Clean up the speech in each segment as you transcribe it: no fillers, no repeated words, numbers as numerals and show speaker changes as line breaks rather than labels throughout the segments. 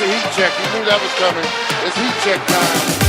a heat check. You knew that was coming. It's heat check time.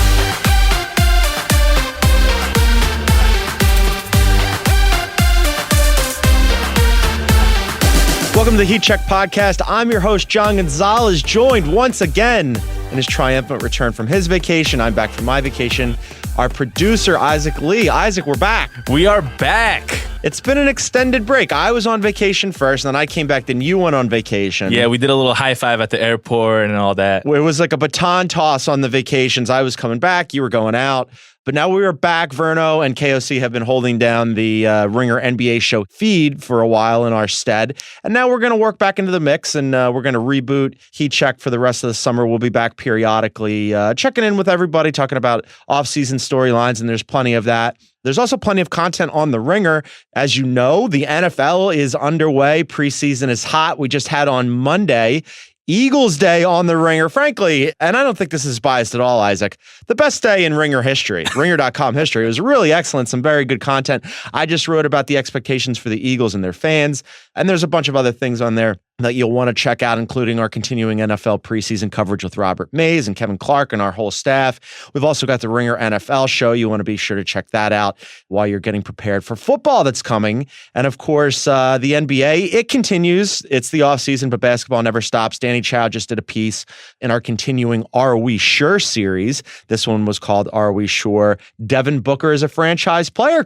Welcome to the Heat Check Podcast. I'm your host, John Gonzalez, joined once again in his triumphant return from his vacation. I'm back from my vacation. Our producer, Isaac Lee. Isaac, we're back.
We are back.
It's been an extended break. I was on vacation first, and then I came back, then you went on vacation.
Yeah, we did a little high five at the airport and all that.
It was like a baton toss on the vacations. I was coming back, you were going out. But now we are back. Verno and KOC have been holding down the Ringer NBA show feed for a while in our stead. And now we're going to work back into the mix, and we're going to reboot Heat Check for the rest of the summer. We'll be back periodically checking in with everybody, talking about off-season storylines, and there's plenty of that. There's also plenty of content on The Ringer. As you know, the NFL is underway. Preseason is hot. We just had on Monday Eagles Day on The Ringer, frankly, and I don't think this is biased at all, Isaac, the best day in Ringer history, Ringer.com history. It was really excellent, some very good content. I just wrote about the expectations for the Eagles and their fans, and there's a bunch of other things on there that you'll want to check out, including our continuing NFL preseason coverage with Robert Mays and Kevin Clark and our whole staff. We've also got the Ringer NFL show. You want to be sure to check that out while you're getting prepared for football that's coming. And of course, the NBA, it continues. It's the offseason, but basketball never stops. Danny Chow just did a piece in our continuing Are We Sure series. This one was called Are We Sure? Devin Booker is a franchise player? ?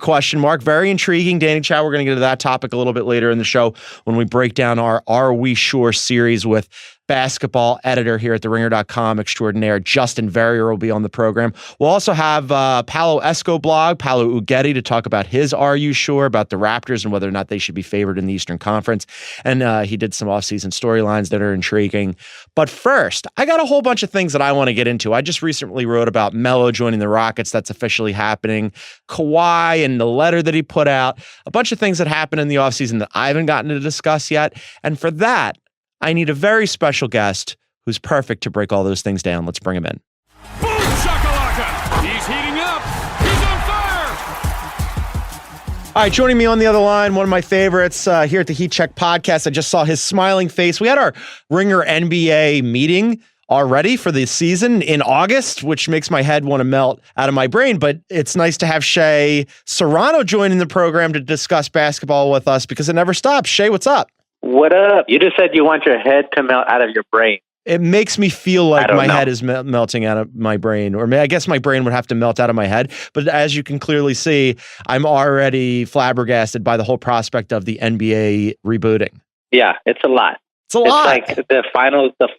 Very intriguing. Danny Chow, we're going to get to that topic a little bit later in the show when we break down our Are We Sure series with basketball editor here at TheRinger.com extraordinaire Justin Verrier will be on the program. We'll also have Paolo Esco blog, Paolo Uggetti, to talk about his Are You Sure about the Raptors and whether or not they should be favored in the Eastern Conference. And he did some offseason storylines that are intriguing. But first, I got a whole bunch of things that I want to get into. I just recently wrote about Melo joining the Rockets. That's officially happening. Kawhi and the letter that he put out. A bunch of things that happened in the offseason that I haven't gotten to discuss yet. And for that, I need a very special guest who's perfect to break all those things down. Let's bring him in.
Boom shakalaka! He's heating up! He's on fire!
All right, joining me on the other line, one of my favorites here at the Heat Check Podcast. I just saw his smiling face. We had our Ringer NBA meeting already for the season in August, which makes my head want to melt out of my brain. But it's nice to have Shea Serrano joining the program to discuss basketball with us because it never stops. Shea, what's up?
What up? You just said you want your head to melt out of your brain.
It makes me feel like my
know.
head is melting out of my brain, or I guess my brain would have to melt out of my head. But as you can clearly see, I'm already flabbergasted by the whole prospect of the NBA rebooting.
Yeah, it's a lot.
It's a lot.
It's like the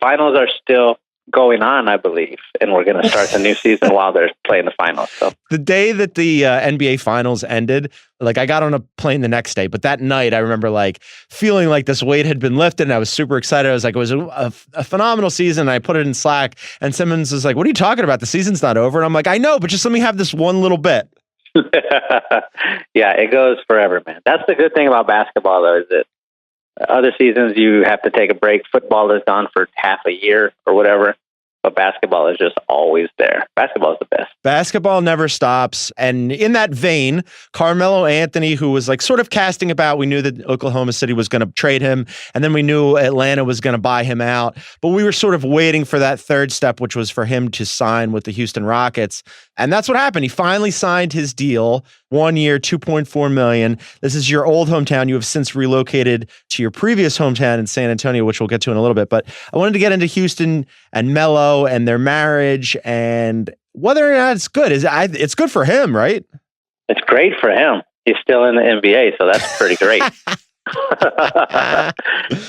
finals are still going on, I believe, and we're going to start the new season while they're playing the finals. So
the day that the NBA finals ended, like I got on a plane the next day, but that night I remember like feeling like this weight had been lifted and I was super excited. I was like, it was a phenomenal season. I put it in Slack and Simmons was like, what are you talking about? The season's not over. And I'm like, I know, but just let me have this one little bit.
Yeah, it goes forever, man. That's the good thing about basketball, though, is that other seasons you have to take a break. Football is done for half a year or whatever. But basketball is just always there. Basketball is the best.
Basketball never stops. And in that vein, Carmelo Anthony, who was like sort of casting about, we knew that Oklahoma City was going to trade him. And then we knew Atlanta was going to buy him out. But we were sort of waiting for that third step, which was for him to sign with the Houston Rockets. And that's what happened. He finally signed his deal. 1 year, $2.4 million. This is your old hometown. You have since relocated to your previous hometown in San Antonio, which we'll get to in a little bit. But I wanted to get into Houston and Melo and their marriage and whether or not it's good. It's good for him, right?
It's great for him. He's still in the NBA, so that's pretty great.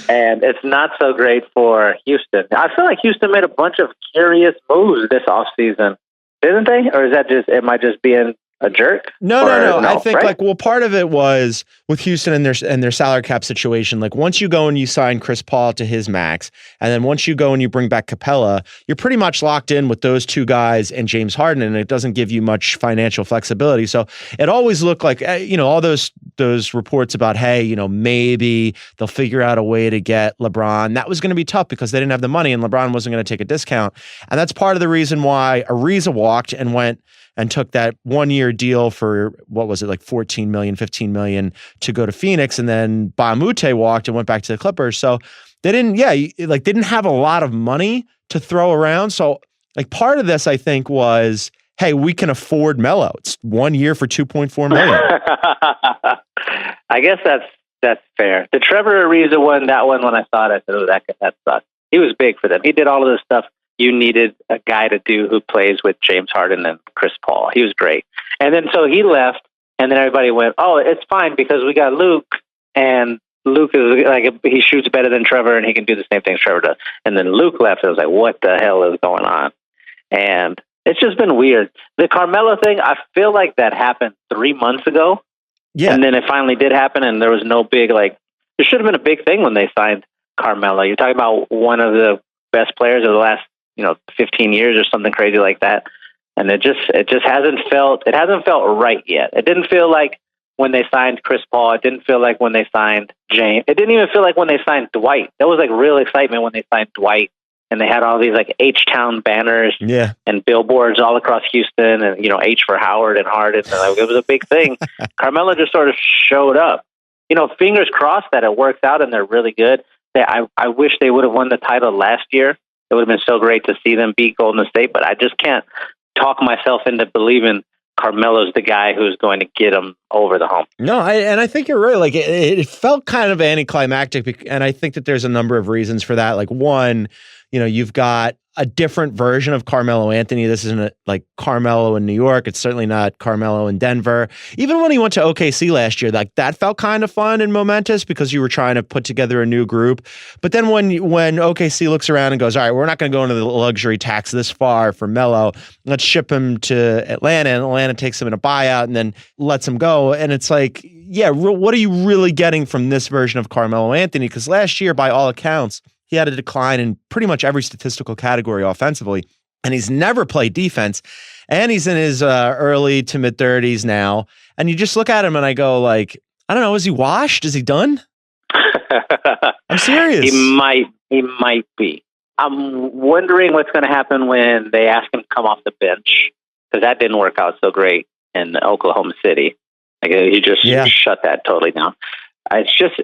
And it's not so great for Houston. I feel like Houston made a bunch of curious moves this offseason, didn't they? Or is that just, am I just being a jerk?
No. I think
right?
part of it was with Houston and their salary cap situation. Like once you go and you sign Chris Paul to his max, and then once you go and you bring back Capella, you're pretty much locked in with those two guys and James Harden, and it doesn't give you much financial flexibility. So it always looked like, all those reports about, hey, maybe they'll figure out a way to get LeBron. That was going to be tough because they didn't have the money and LeBron wasn't going to take a discount. And that's part of the reason why Ariza walked and went and took that 1 year deal for, what was it, like 14 million, 15 million to go to Phoenix. And then Ba Mute walked and went back to the Clippers. So they didn't have a lot of money to throw around. So like part of this, I think, was, hey, we can afford Melo. It's 1 year for $2.4 million.
I guess that's fair. The Trevor Ariza one, that one, when I saw it, I said, oh, that sucks. He was big for them. He did all of this stuff you needed a guy to do who plays with James Harden and Chris Paul. He was great. And then so he left, and then everybody went, oh, it's fine because we got Luke, and Luke is like, he shoots better than Trevor, and he can do the same things Trevor does. And then Luke left, and I was like, what the hell is going on? And it's just been weird. The Carmelo thing, I feel like that happened 3 months ago. Yeah. And then it finally did happen, and there was no big, like, there should have been a big thing when they signed Carmelo. You're talking about one of the best players of the last, 15 years or something crazy like that. And it just hasn't felt right yet. It didn't feel like when they signed Chris Paul. It didn't feel like when they signed James. It didn't even feel like when they signed Dwight. There was like real excitement when they signed Dwight, and they had all these like H-Town banners and billboards all across Houston, and H for Howard and Harden. And it was a big thing. Carmelo just sort of showed up. Fingers crossed that it works out and they're really good. I wish they would have won the title last year. It would have been so great to see them beat Golden State, but I just can't talk myself into believing Carmelo's the guy who's going to get him over the hump.
No, I think you're right. Like it felt kind of anticlimactic, and I think that there's a number of reasons for that. Like one, you've got a different version of Carmelo Anthony. This isn't like Carmelo in New York. It's certainly not Carmelo in Denver. Even when he went to OKC last year, like that felt kind of fun and momentous because you were trying to put together a new group. But then when OKC looks around and goes, all right, we're not going to go into the luxury tax this far for Melo. Let's ship him to Atlanta, and Atlanta takes him in a buyout and then lets him go. And it's like, yeah, what are you really getting from this version of Carmelo Anthony? Because last year, by all accounts, he had a decline in pretty much every statistical category offensively, and he's never played defense, and he's in his early to mid 30s now. And you just look at him and I go like, I don't know, is he washed? Is he done? I'm serious.
He might be. I'm wondering what's going to happen when they ask him to come off the bench, because that didn't work out so great in Oklahoma City. Like he just shut that totally down. It's just,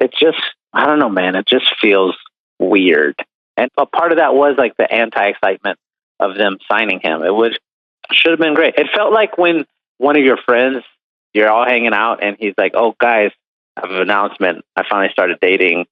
I don't know, man. It just feels weird. And a part of that was like the anti-excitement of them signing him. Should have been great. It felt like when one of your friends, you're all hanging out and he's like, oh guys, I have an announcement. I finally started dating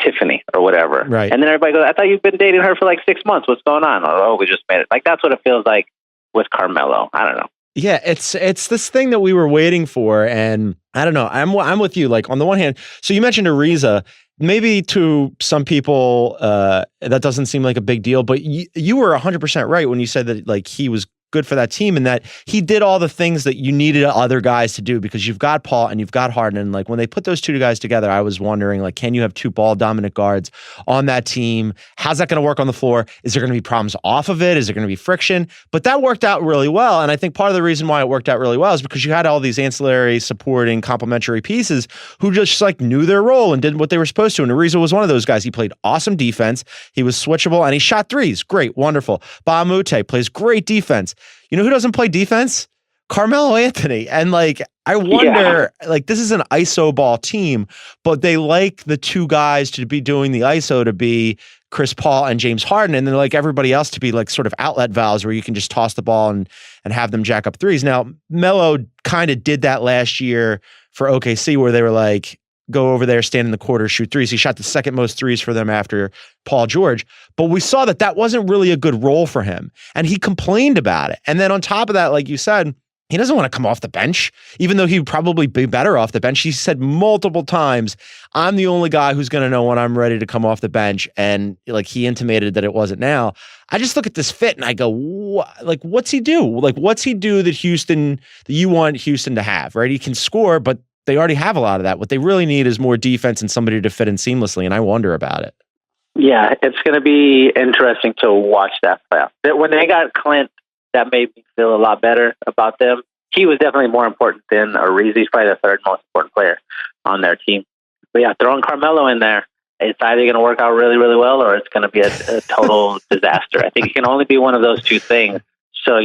Tiffany or whatever. Right. And then everybody goes, I thought you've been dating her for like 6 months. What's going on? Or, oh, we just made it. Like, that's what it feels like with Carmelo. I don't know.
Yeah, it's this thing that we were waiting for. And I don't know. I'm with you. Like on the one hand, so you mentioned Ariza. Maybe to some people that doesn't seem like a big deal, but you were 100% right when you said that like he was good for that team and that he did all the things that you needed other guys to do, because you've got Paul and you've got Harden. And like when they put those two guys together, I was wondering, like, can you have two ball dominant guards on that team? How's that going to work on the floor? Is there going to be problems off of it? Is there going to be friction? But that worked out really well. And I think part of the reason why it worked out really well is because you had all these ancillary supporting complementary pieces who just like knew their role and did what they were supposed to. And Ariza was one of those guys. He played awesome defense. He was switchable and he shot threes. Great. Wonderful. Ba Mute plays great defense. You know who doesn't play defense? Carmelo Anthony. And like, I wonder, like, this is an ISO ball team, but they like the two guys to be doing the ISO to be Chris Paul and James Harden. And then like everybody else to be like sort of outlet valves where you can just toss the ball and have them jack up threes. Now, Melo kind of did that last year for OKC where they were like, go over there, stand in the quarter, shoot threes. He shot the second most threes for them after Paul George. But we saw that that wasn't really a good role for him. And he complained about it. And then on top of that, like you said, he doesn't want to come off the bench, even though he'd probably be better off the bench. He said multiple times, I'm the only guy who's going to know when I'm ready to come off the bench. And like he intimated that it wasn't now. I just look at this fit and I go, what's he do? Like, what's he do that you want Houston to have, right? He can score, but they already have a lot of that. What they really need is more defense and somebody to fit in seamlessly. And I wonder about it.
Yeah, it's going to be interesting to watch that play out. When they got Clint, that made me feel a lot better about them. He was definitely more important than Ariza. He's probably the third most important player on their team. But yeah, throwing Carmelo in there, it's either going to work out really, really well or it's going to be a total disaster. I think it can only be one of those two things. So,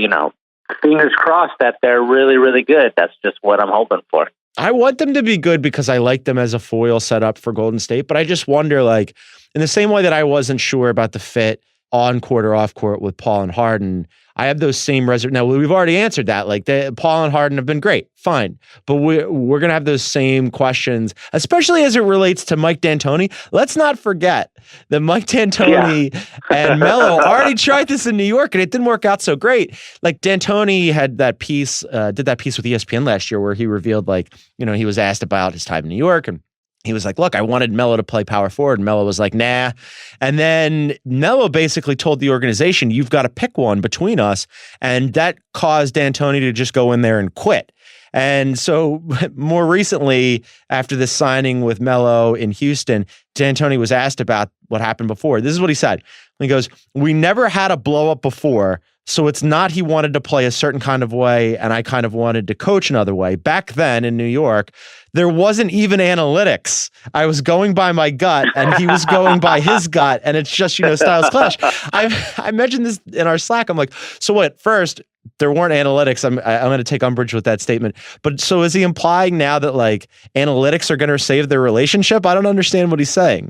fingers crossed that they're really, really good. That's just what I'm hoping for.
I want them to be good because I like them as a foil setup for Golden State, but I just wonder, like, in the same way that I wasn't sure about the fit on court or off court with Paul and Harden, I have those same reservations. Now, we've already answered that. Like, Paul and Harden have been great, fine. But we're going to have those same questions, especially as it relates to Mike D'Antoni. Let's not forget that Mike D'Antoni and Melo already tried this in New York, and it didn't work out so great. Like, D'Antoni had that piece, did that piece with ESPN last year where he revealed, like, he was asked about his time in New York, and he was like, look, I wanted Melo to play power forward. And Melo was like, nah. And then Melo basically told the organization, you've got to pick one between us. And that caused D'Antoni to just go in there and quit. And so more recently, after this signing with Melo in Houston, D'Antoni was asked about what happened before. This is what he said. He goes, we never had a blow up before. So it's not he wanted to play a certain kind of way and I kind of wanted to coach another way. Back then in New York, there wasn't even analytics. I was going by my gut and he was going by his gut, and it's just, styles clash. I mentioned this in our Slack. I'm like, so what? First, there weren't analytics. I'm going to take umbrage with that statement. But so is he implying now that, like, analytics are going to save their relationship? I don't understand what he's saying.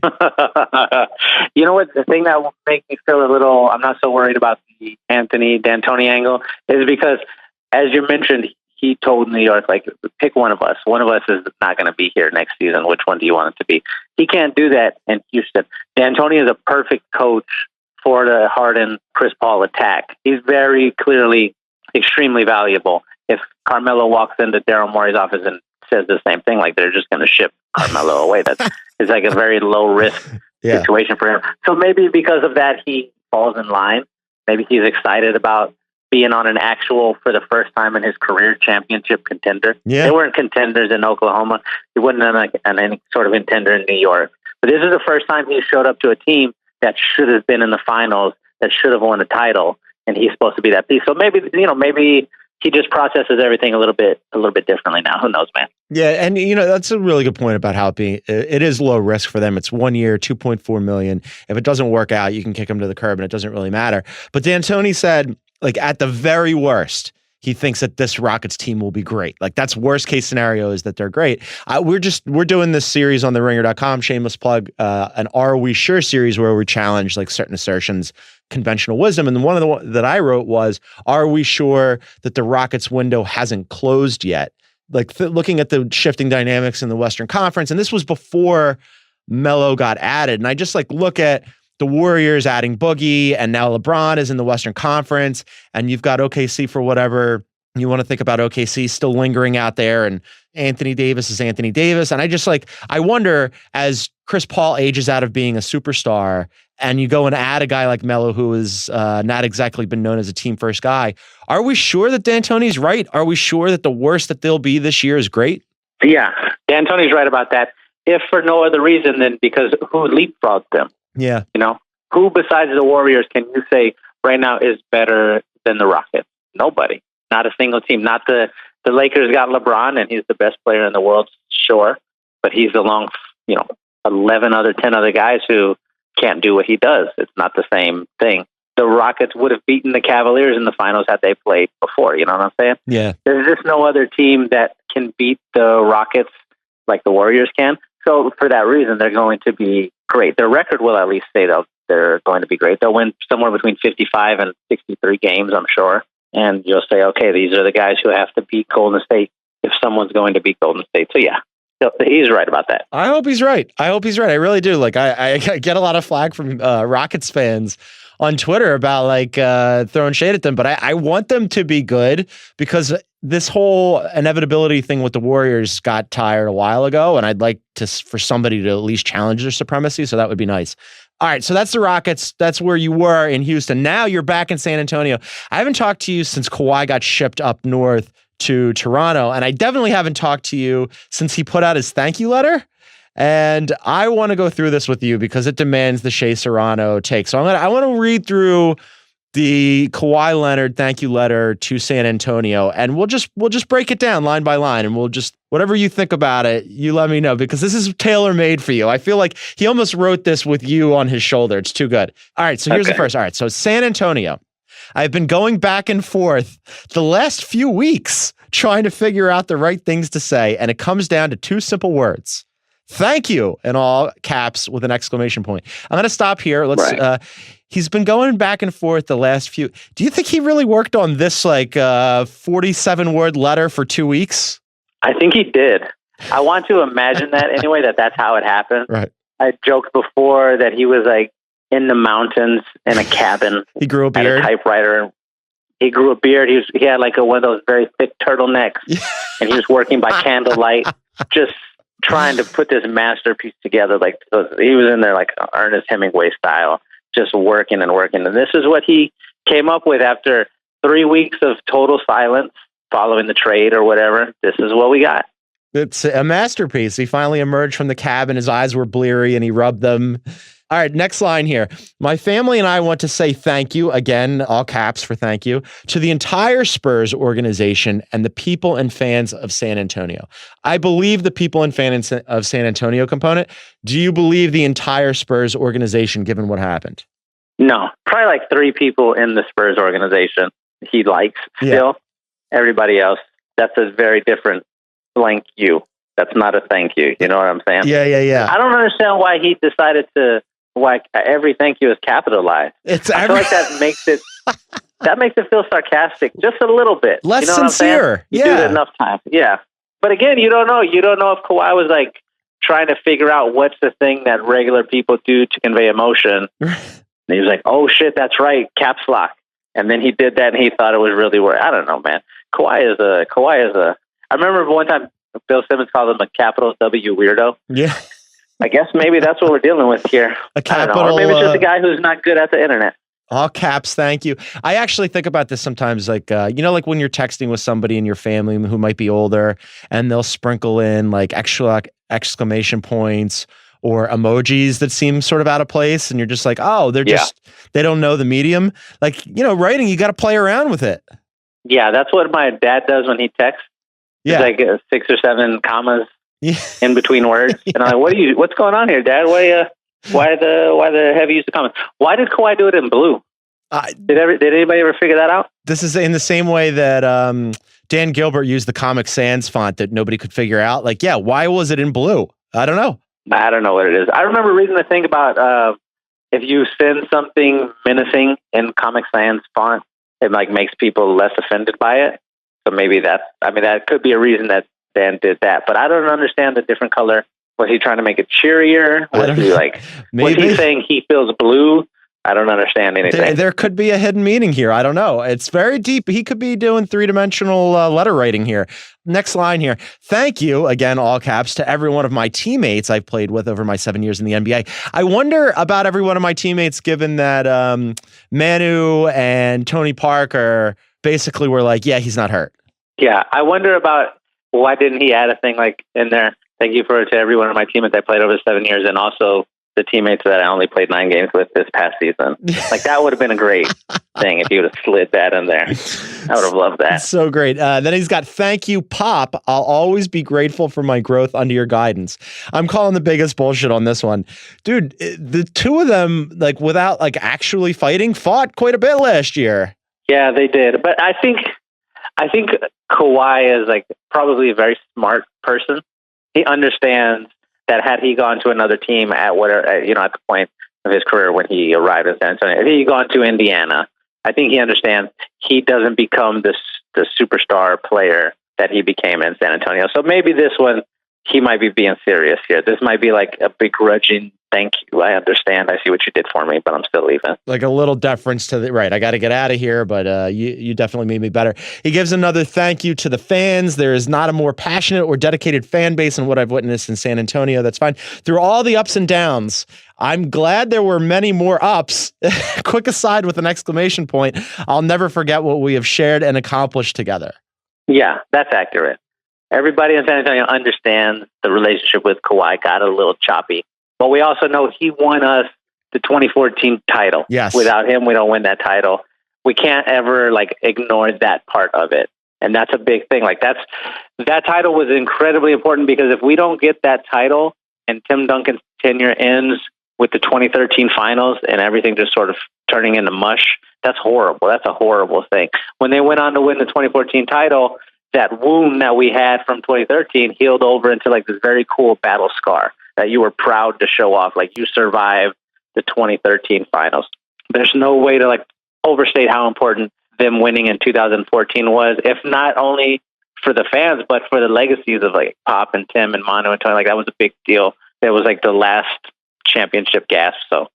You know what? The thing that will make me feel a little, I'm not so worried about the Anthony D'Antoni angle is because, as you mentioned, he told New York, like, pick one of us. One of us is not going to be here next season. Which one do you want it to be? He can't do that in Houston. D'Antoni is a perfect coach for the Harden, Chris Paul attack. He's very clearly extremely valuable. If Carmelo walks into Daryl Morey's office and says the same thing, like, they're just going to ship Carmelo away. It's like a very low risk situation for him. So maybe because of that, he falls in line. Maybe he's excited about being on an actual, for the first time in his career, championship contender. Yeah. They weren't contenders in Oklahoma. He wasn't any sort of contender in New York. But this is the first time he showed up to a team that should have been in the finals, that should have won a title, and he's supposed to be that piece. So maybe he just processes everything a little bit differently now. Who knows, man?
Yeah, and that's a really good point about how it is low risk for them. It's 1 year, $2.4 million. If it doesn't work out, you can kick him to the curb, and it doesn't really matter. But D'Antoni said, like, at the very worst, he thinks that this Rockets team will be great. Like, that's worst case scenario, is that they're great. We're doing this series on theringer.com, shameless plug, an Are We Sure series where we challenge, like, certain assertions, conventional wisdom. And one of the that I wrote was, are we sure that the Rockets window hasn't closed yet? Like, looking at the shifting dynamics in the Western Conference. And this was before Melo got added. And I just, like, look at the Warriors adding Boogie, and now LeBron is in the Western Conference, and you've got OKC for whatever you want to think about OKC still lingering out there, and Anthony Davis is Anthony Davis. And I just, like, I wonder, as Chris Paul ages out of being a superstar and you go and add a guy like Melo, who is not exactly been known as a team first guy, are we sure that D'Antoni's right? Are we sure that the worst that they'll be this year is great?
Yeah, D'Antoni's right about that. If for no other reason than because who leapfrogged them?
Yeah.
Who besides the Warriors can you say right now is better than the Rockets? Nobody. Not a single team. Not the Lakers got LeBron, and he's the best player in the world, sure. But he's along, 10 other guys who can't do what he does. It's not the same thing. The Rockets would have beaten the Cavaliers in the finals had they played before. You know what I'm saying?
Yeah.
There's just no other team that can beat the Rockets like the Warriors can. So for that reason, they're going to be great. Their record will at least say they're going to be great. They'll win somewhere between 55 and 63 games, I'm sure. And you'll say, okay, these are the guys who have to beat Golden State if someone's going to beat Golden State. So yeah, he's right about that.
I hope he's right. I really do. Like, I get a lot of flack from Rockets fans on Twitter about, like, throwing shade at them, but I want them to be good, because this whole inevitability thing with the Warriors got tired a while ago, and I'd like for somebody to at least challenge their supremacy, so that would be nice. All right, so that's the Rockets. That's where you were in Houston. Now you're back in San Antonio. I haven't talked to you since Kawhi got shipped up north to Toronto, and I definitely haven't talked to you since he put out his thank you letter. And I want to go through this with you because it demands the Shea Serrano take. So I want to read through the Kawhi Leonard thank you letter to San Antonio, and we'll just break it down line by line, and we'll just, whatever you think about it, you let me know, because this is tailor-made for you. I feel like he almost wrote this with you on his shoulder. It's too good. All right, so here's the first. All right, so San Antonio. I've been going back and forth the last few weeks trying to figure out the right things to say, and it comes down to two simple words. Thank you, in all caps with an exclamation point. I'm going to stop here. He's been going back and forth the last few. Do you think he really worked on this 47-word letter for 2 weeks?
I think he did. I want to imagine that anyway, that's how it happened.
Right.
I joked before that he was like in the mountains in a cabin.
He grew a beard.
At a typewriter. He grew a beard. He had like one of those very thick turtlenecks, and he was working by candlelight, just trying to put this masterpiece together. Like he was in there like Ernest Hemingway style, just working and working. And this is what he came up with after 3 weeks of total silence following the trade or whatever. This is what we got.
It's a masterpiece. He finally emerged from the cabin. His eyes were bleary and he rubbed them. All right, next line here. My family and I want to say thank you, again, all caps for thank you, to the entire Spurs organization and the people and fans of San Antonio. I believe the people and fans of San Antonio component. Do you believe the entire Spurs organization, given what happened?
No, probably like 3 people in the Spurs organization he likes still. Yeah. Everybody else, that's a very different thank you. That's not a thank you. You know what I'm saying?
Yeah.
I don't understand why he decided to, why every thank you is capitalized. I feel like that makes it feel sarcastic just a little bit.
Less
you know
sincere.
You do it enough times. Yeah. But again, you don't know. You don't know if Kawhi was like trying to figure out what's the thing that regular people do to convey emotion. And he was like, oh shit, that's right. Caps lock. And then he did that and he thought it was really worth. I don't know, man. Kawhi is a, I remember one time Bill Simmons called him a capital W weirdo.
Yeah.
I guess maybe that's what we're dealing with here.
A capital,
or maybe it's just a guy who's not good at the internet.
All caps, thank you. I actually think about this sometimes, like, like when you're texting with somebody in your family who might be older and they'll sprinkle in like extra exclamation points or emojis that seem sort of out of place. And you're just like, oh, they don't know the medium. Like, writing, you got to play around with it. Yeah,
that's what my dad does when he texts.
Yeah.
It's like 6 or 7 commas in between words. And I'm like, what's going on here, Dad? Why the heavy use of comments? Why did Kawhi do it in blue? Did anybody ever figure that out?
This is in the same way that Dan Gilbert used the Comic Sans font that nobody could figure out. Like, why was it in blue? I don't know.
I don't know what it is. I remember reading the thing about if you send something menacing in Comic Sans font, it like makes people less offended by it. So maybe that could be a reason that Dan did that. But I don't understand the different color. Was he trying to make it cheerier? Was he saying he feels blue? I don't understand anything.
There could be a hidden meaning here. I don't know. It's very deep. He could be doing 3-dimensional letter writing here. Next line here. Thank you, again, all caps, to every one of my teammates I've played with over my 7 years in the NBA. I wonder about every one of my teammates, given that Manu and Tony Parker basically were like, he's not hurt.
Yeah, I wonder about why didn't he add a thing like in there, thank you to every one of my teammates I played over 7 years, and also the teammates that I only played 9 games with this past season. Like, that would have been a great thing if you would have slid that in there. I would have loved that.
So great. Then he's got, thank you, Pop. I'll always be grateful for my growth under your guidance. I'm calling the biggest bullshit on this one. Dude, the two of them, like, without like actually fighting, fought quite a bit last year.
Yeah, they did. But I think Kawhi is like probably a very smart person. He understands that had he gone to another team at at the point of his career when he arrived in San Antonio, if he had gone to Indiana, I think he understands he doesn't become the superstar player that he became in San Antonio. So maybe this one, he might be being serious here. This might be like a begrudging thank you. I understand. I see what you did for me, but I'm still leaving.
Like a little deference to right. I got to get out of here, but you definitely made me better. He gives another thank you to the fans. There is not a more passionate or dedicated fan base than what I've witnessed in San Antonio. That's fine. Through all the ups and downs, I'm glad there were many more ups. Quick aside with an exclamation point. I'll never forget what we have shared and accomplished together.
Yeah, that's accurate. Everybody in San Antonio understands the relationship with Kawhi got a little choppy. But we also know he won us the 2014 title.
Yes.
Without him, we don't win that title. We can't ever ignore that part of it. And that's a big thing. That title was incredibly important because if we don't get that title and Tim Duncan's tenure ends with the 2013 finals and everything just sort of turning into mush, that's horrible. That's a horrible thing. When they went on to win the 2014 title, that wound that we had from 2013 healed over into like this very cool battle scar that you were proud to show off. Like, you survived the 2013 finals. There's no way to like overstate how important them winning in 2014 was, if not only for the fans, but for the legacies of like Pop and Tim and Manu and Tony. Like, that was a big deal. It was like the last championship gasp. So,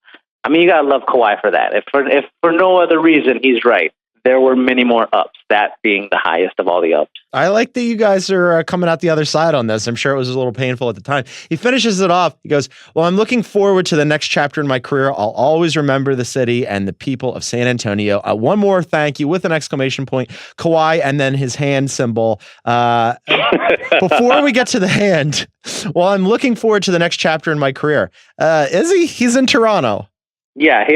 I mean, you gotta love Kawhi for that. If for no other reason, he's right. There were many more ups, that being the highest of all the ups.
I like that you guys are coming out the other side on this. I'm sure it was a little painful at the time. He finishes it off. He goes, well, I'm looking forward to the next chapter in my career. I'll always remember the city and the people of San Antonio. One more thank you with an exclamation point, Kawhi, and then his hand symbol. Before we get to the hand, well, I'm looking forward to the next chapter in my career. Is he? He's in Toronto.
Yeah,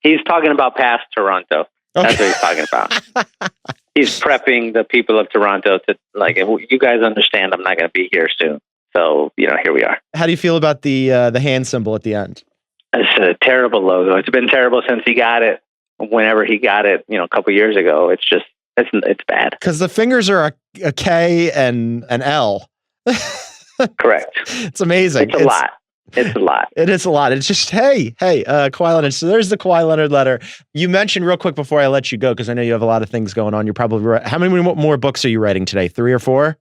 he's talking about past Toronto. That's what he's talking about. He's prepping the people of Toronto to, like, you guys understand I'm not going to be here soon. So, here we are.
How do you feel about the hand symbol at the end?
It's a terrible logo. It's been terrible since he got it. Whenever he got it, a couple years ago, it's bad.
Because the fingers are a K and an L.
Correct.
It's amazing.
It's a lot. It's a lot.
It is a lot. It's just, hey, Kawhi Leonard. So there's the Kawhi Leonard letter. You mentioned real quick before I let you go, because I know you have a lot of things going on. You're probably how many more books are you writing today? 3 or 4?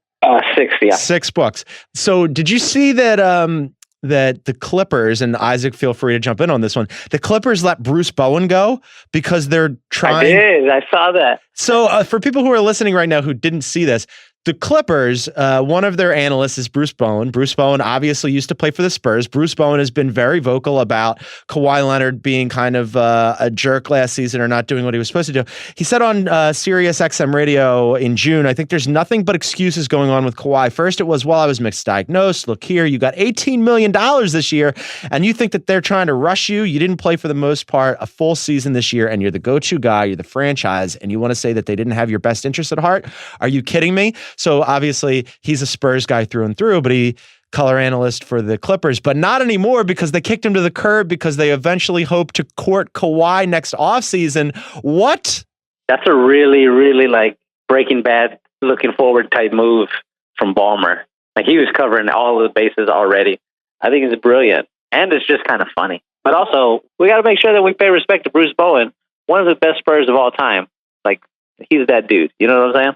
6, yeah.
6 books. So did you see that that the Clippers, and Isaac, feel free to jump in on this one, the Clippers let Bruce Bowen go because they're trying?
I did. I saw that.
So for people who are listening right now who didn't see this, the Clippers, one of their analysts is Bruce Bowen. Bruce Bowen obviously used to play for the Spurs. Bruce Bowen has been very vocal about Kawhi Leonard being kind of a jerk last season or not doing what he was supposed to do. He said on Sirius XM radio in June, I think there's nothing but excuses going on with Kawhi. First, it was, well, I was misdiagnosed. Look here, you got $18 million this year, and you think that they're trying to rush you. You didn't play for the most part a full season this year, and you're the go-to guy, you're the franchise, and you want to say that they didn't have your best interest at heart? Are you kidding me? So obviously he's a Spurs guy through and through, but he color analyst for the Clippers, but not anymore because they kicked him to the curb because they eventually hope to court Kawhi next offseason. What?
That's a really, really like Breaking Bad looking forward type move from Ballmer. Like, he was covering all of the bases already. I think it's brilliant. And it's just kind of funny. But also, we got to make sure that we pay respect to Bruce Bowen, one of the best Spurs of all time. Like, he's that dude. You know what I'm saying?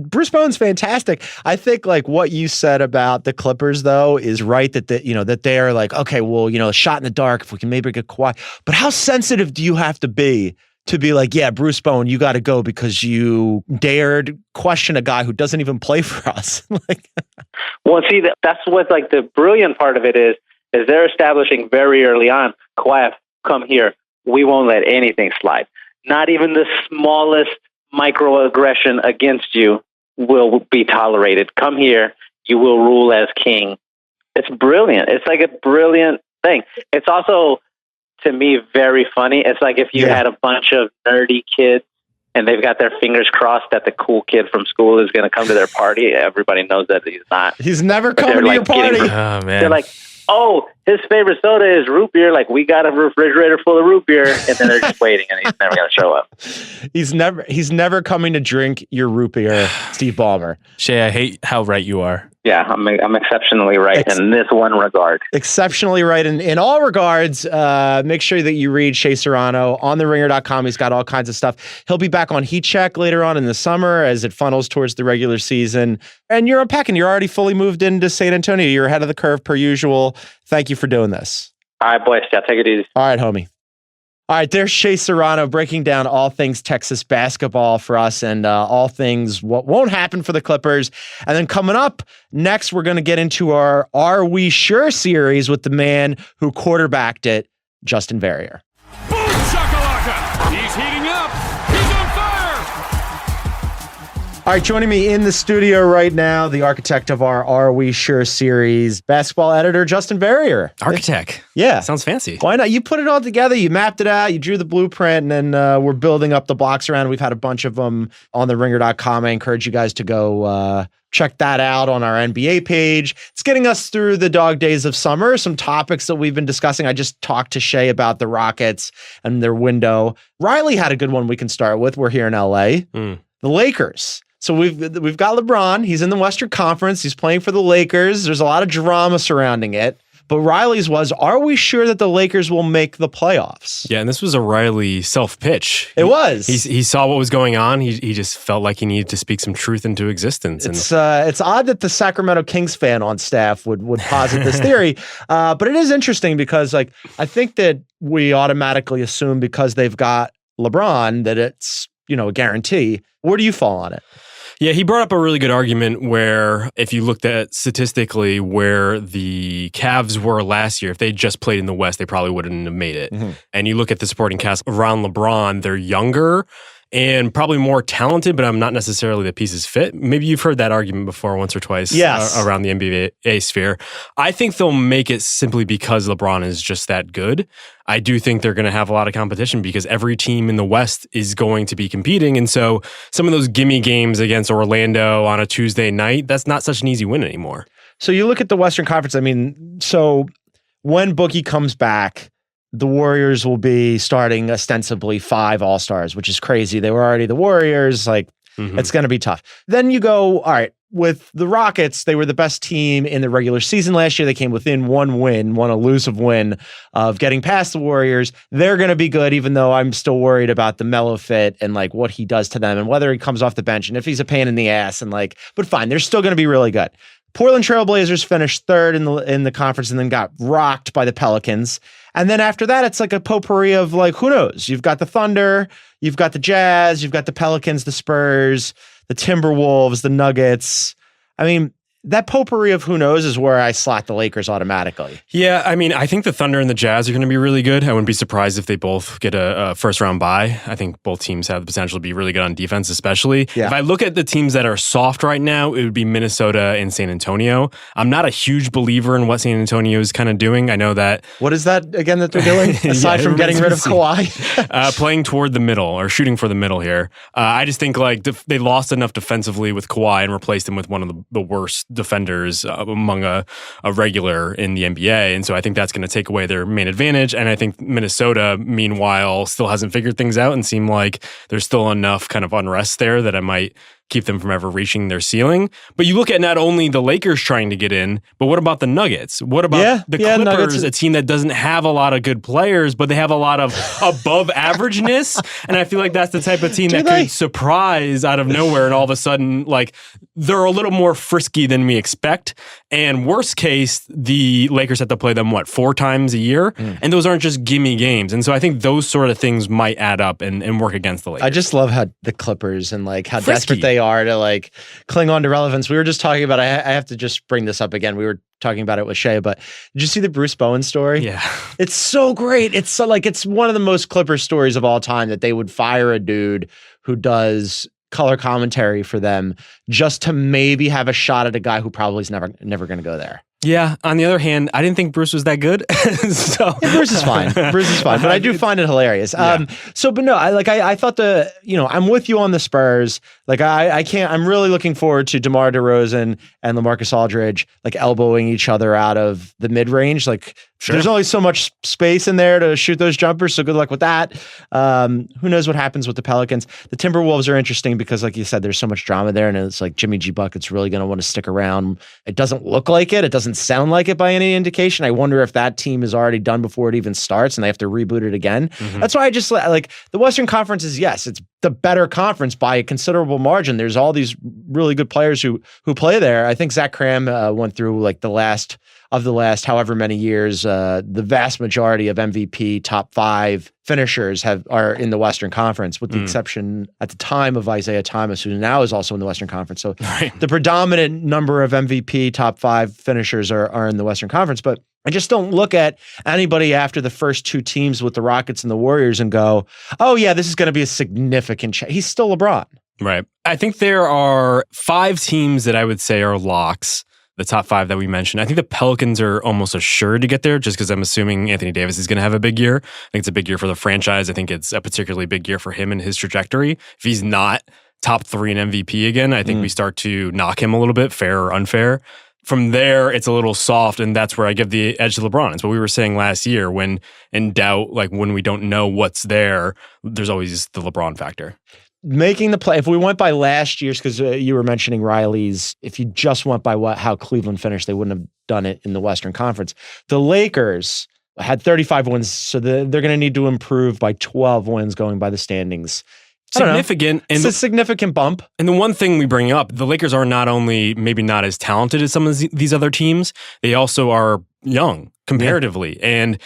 Bruce Bowen's fantastic. I think like what you said about the Clippers though is right, that that they are like, okay, well, a shot in the dark if we can maybe get Kawhi. But how sensitive do you have to be like, yeah, Bruce Bowen, you got to go because you dared question a guy who doesn't even play for us?
Well, see, that's what like the brilliant part of it is they're establishing very early on, Kawhi, come here. We won't let anything slide. Not even the smallest microaggression against you will be tolerated. Come here, you will rule as king. It's brilliant. It's like a brilliant thing. It's also, to me, very funny. It's like if you had a bunch of nerdy kids and they've got their fingers crossed that the cool kid from school is going to come to their party. Everybody knows that he's not.
He's never coming to your party.
Oh, man.
They're like, oh, his favorite soda is root beer. Like, we got a refrigerator full of root beer, and then they're just waiting, and he's never going to show up.
He's never coming to drink your root beer, Steve Ballmer.
Shay, I hate how right you are.
Yeah, I'm exceptionally right in this one regard.
Exceptionally right in all regards. Make sure that you read Shea Serrano on theringer.com. He's got all kinds of stuff. He'll be back on Heat Check later on in the summer as it funnels towards the regular season. And you're unpacking. You're already fully moved into San Antonio. You're ahead of the curve per usual. Thank you for doing this.
All right, boys. Yeah, take it easy.
All right, homie. All right, there's Shea Serrano breaking down all things Texas basketball for us and all things what won't happen for the Clippers. And then coming up next, we're going to get into our Are We Sure series with the man who quarterbacked it, Justin Verrier.
Boom shakalaka! He's heating up. He's on fire.
All right, joining me in the studio right now, the architect of our Are We Sure series, basketball editor Justin Verrier.
Architect.
Yeah.
Sounds fancy.
Why not? You put it all together. You mapped it out. You drew the blueprint, and then we're building up the blocks around. We've had a bunch of them on theringer.com. I encourage you guys to go check that out on our NBA page. It's getting us through the dog days of summer. Some topics that we've been discussing. I just talked to Shea about the Rockets and their window. Riley had a good one we can start with. We're here in LA. The Lakers. So we've got LeBron. He's in the Western Conference. He's playing for the Lakers. There's a lot of drama surrounding it. But Riley's was, are we sure that the Lakers will make the playoffs?
Yeah, and this was a Riley self-pitch.
It was.
He saw what was going on. He just felt like he needed to speak some truth into existence.
It's odd that the Sacramento Kings fan on staff would posit this theory, but it is interesting because like I think that we automatically assume because they've got LeBron that it's a guarantee. Where do you fall on it?
Yeah, he brought up a really good argument where if you looked at statistically where the Cavs were last year, if they just played in the West, they probably wouldn't have made it. Mm-hmm. And you look at the supporting cast around LeBron, they're younger and probably more talented, but I'm not necessarily the pieces fit. Maybe you've heard that argument before once or twice around the NBA sphere. I think they'll make it simply because LeBron is just that good. I do think they're going to have a lot of competition because every team in the West is going to be competing. And so some of those gimme games against Orlando on a Tuesday night, that's not such an easy win anymore.
So you look at the Western Conference. I mean, so when Boogie comes back, the Warriors will be starting ostensibly 5 All-Stars, which is crazy. They were already the Warriors. It's going to be tough. Then you go, all right, with the Rockets, they were the best team in the regular season last year. They came within one elusive win of getting past the Warriors. They're going to be good, even though I'm still worried about the Melo fit and like what he does to them and whether he comes off the bench and if he's a pain in the ass but fine, they're still going to be really good. Portland Trailblazers finished 3rd in the conference and then got rocked by the Pelicans. And then after that, it's like a potpourri of like, who knows? You've got the Thunder, you've got the Jazz, you've got the Pelicans, the Spurs, the Timberwolves, the Nuggets. I mean, that potpourri of who knows is where I slot the Lakers automatically.
Yeah, I mean, I think the Thunder and the Jazz are going to be really good. I wouldn't be surprised if they both get a first-round bye. I think both teams have the potential to be really good on defense, especially. Yeah. If I look at the teams that are soft right now, it would be Minnesota and San Antonio. I'm not a huge believer in what San Antonio is kind of doing. I know that...
What is that, again, that they're doing? Aside from getting rid of Kawhi?
Playing toward the middle, or shooting for the middle here. I just think like they lost enough defensively with Kawhi and replaced him with one of the worst defenders among a regular in the NBA. And so I think that's going to take away their main advantage. And I think Minnesota, meanwhile, still hasn't figured things out and seem like there's still enough kind of unrest there that I might keep them from ever reaching their ceiling. But you look at not only the Lakers trying to get in, but what about the Nuggets? What about the Clippers, Nuggets, a team that doesn't have a lot of good players, but they have a lot of above averageness? And I feel like that's the type of team that could surprise out of nowhere and all of a sudden, like, they're a little more frisky than we expect. And worst case, the Lakers have to play them, 4 times a year? And those aren't just gimme games. And so I think those sort of things might add up and work against the Lakers.
I just love how the Clippers and like how desperate they are to like cling on to relevance. We were just talking about, I have to just bring this up again. We were talking about it with Shay, but did you see the Bruce Bowen story?
Yeah.
It's so great. It's so like, it's one of the most Clippers stories of all time that they would fire a dude who does color commentary for them just to maybe have a shot at a guy who probably is never going to go there.
Yeah. On the other hand, I didn't think Bruce was that good.
Bruce is fine. But I do find it hilarious.
Yeah.
But no, I thought I'm with you on the Spurs. Like I'm really looking forward to DeMar DeRozan and LaMarcus Aldridge like elbowing each other out of the mid range. Like there's only so much space in there to shoot those jumpers. So good luck with that. Who knows what happens with the Pelicans? The Timberwolves are interesting because, like you said, there's so much drama there, and it's like Jimmy G Bucket's really going to want to stick around. It doesn't look like it. It doesn't sound like it by any indication. I wonder if that team is already done before it even starts and they have to reboot it again. Mm-hmm. That's why I just like the Western Conference is, yes, it's the better conference by a considerable margin. There's all these really good players who play there. I think Zach Cram went through like the last however many years, the vast majority of MVP top 5 finishers are in the Western Conference, with the exception at the time of Isaiah Thomas, who now is also in the Western Conference. So the predominant number of MVP top 5 finishers are in the Western Conference. But I just don't look at anybody after the first 2 teams with the Rockets and the Warriors and go, oh yeah, this is going to be a significant change. He's still LeBron.
Right. I think there are 5 teams that I would say are locks. The top 5 that we mentioned. I think the Pelicans are almost assured to get there just because I'm assuming Anthony Davis is going to have a big year. I think it's a big year for the franchise. I think it's a particularly big year for him and his trajectory. If he's not top 3 in MVP again, I think we start to knock him a little bit, fair or unfair. From there, it's a little soft, and that's where I give the edge to LeBron. It's what we were saying last year. When in doubt, like when we don't know what's there, there's always the LeBron factor.
making the play, if we went by last year's, because you were mentioning Riley's, if you just went by how Cleveland finished, they wouldn't have done it in the Western Conference. The Lakers had 35 wins, so they're going to need to improve by 12 wins going by the standings.
Significant.
It's a significant bump.
And the one thing we bring up, the Lakers are not only maybe not as talented as some of these other teams, they also are young comparatively. Yeah. And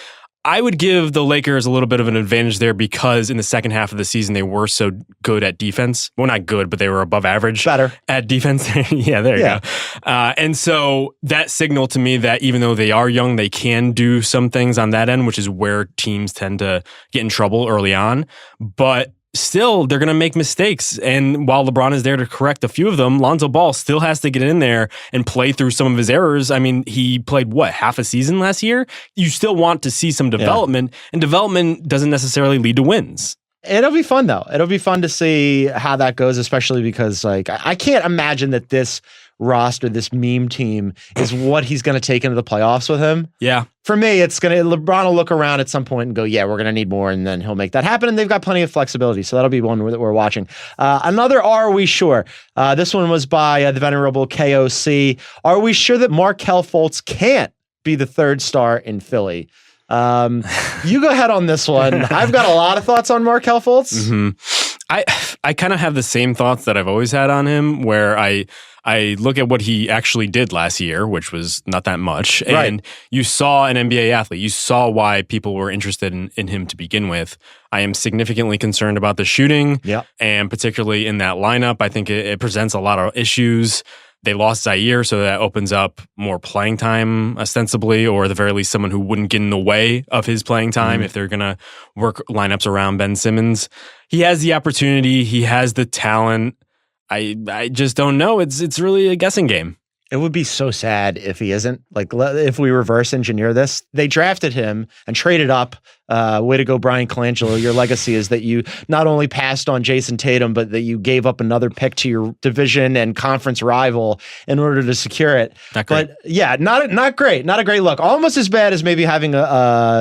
I would give the Lakers a little bit of an advantage there because in the second half of the season, they were so good at defense. Well, not good, but they were above average.
Better.
At defense. Yeah, there you go. And so that signaled to me that even though they are young, they can do some things on that end, which is where teams tend to get in trouble early on. But still, they're going to make mistakes. And while LeBron is there to correct a few of them, Lonzo Ball still has to get in there and play through some of his errors. I mean, he played, half a season last year? You still want to see some development, and development doesn't necessarily lead to wins.
It'll be fun, though. It'll be fun to see how that goes, especially because, I can't imagine that this roster, this meme team, is what he's going to take into the playoffs with him.
Yeah.
For me, LeBron will look around at some point and go, yeah, we're going to need more, and then he'll make that happen, and they've got plenty of flexibility, so that'll be one that we're watching. Another Are We Sure? This one was by the venerable KOC. Are we sure that Markelle Fultz can't be the third star in Philly? You go ahead on this one. I've got a lot of thoughts on Markelle Fultz.
Mm-hmm. I kind of have the same thoughts that I've always had on him, where I look at what he actually did last year, which was not that much. And you saw an NBA athlete. You saw why people were interested in him to begin with. I am significantly concerned about the shooting, and particularly in that lineup. I think it presents a lot of issues. They lost Zaire, so that opens up more playing time, ostensibly, or at the very least, someone who wouldn't get in the way of his playing time if they're going to work lineups around Ben Simmons. He has the opportunity. He has the talent. I just don't know. It's really a guessing game.
It would be so sad if he isn't. If we reverse engineer this, they drafted him and traded up. Way to go, Brian Colangelo. Your legacy is that you not only passed on Jason Tatum, but that you gave up another pick to your division and conference rival in order to secure it.
Not great.
But yeah, not great. Not a great look. Almost as bad as maybe having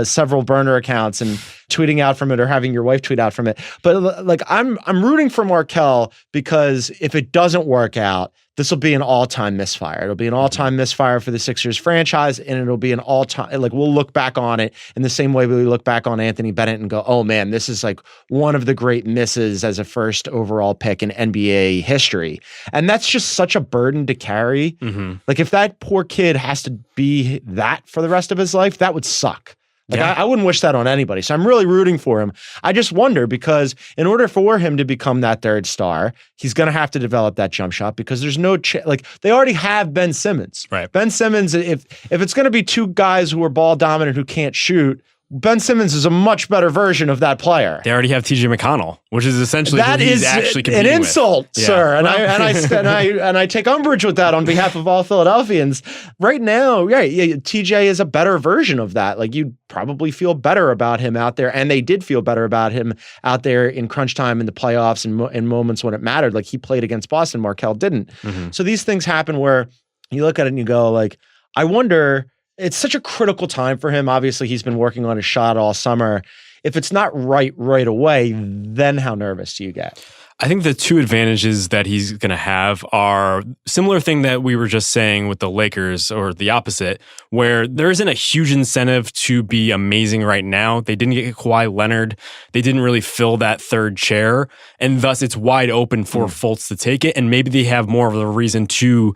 several burner accounts and tweeting out from it, or having your wife tweet out from it. But I'm rooting for Markelle, because if it doesn't work out, this will be an all-time misfire. It'll be an all-time misfire for the Sixers franchise, and it'll be an all-time, we'll look back on it in the same way we look back on Anthony Bennett and go, oh man, this is one of the great misses as a first overall pick in NBA history. And that's just such a burden to carry. Mm-hmm. If that poor kid has to be that for the rest of his life, that would suck. I wouldn't wish that on anybody. So I'm really rooting for him. I just wonder, because in order for him to become that third star, he's going to have to develop that jump shot, because there's no they already have Ben Simmons.
Right.
Ben Simmons, if it's going to be two guys who are ball dominant who can't shoot, Ben Simmons is a much better version of that player.
They already have TJ McConnell, which is essentially
that
who he's
is
actually competing
an insult,
with.
sir. And I take umbrage with that on behalf of all Philadelphians. Right now, TJ is a better version of that. You'd probably feel better about him out there, and they did feel better about him out there in crunch time in the playoffs and in moments when it mattered. He played against Boston, Markelle didn't. Mm-hmm. So these things happen where you look at it and you go, I wonder. It's such a critical time for him. Obviously, he's been working on his shot all summer. If it's not right away, then how nervous do you get?
I think the two advantages that he's going to have are similar thing that we were just saying with the Lakers, or the opposite, where there isn't a huge incentive to be amazing right now. They didn't get Kawhi Leonard. They didn't really fill that third chair, and thus it's wide open for Fultz to take it, and maybe they have more of a reason to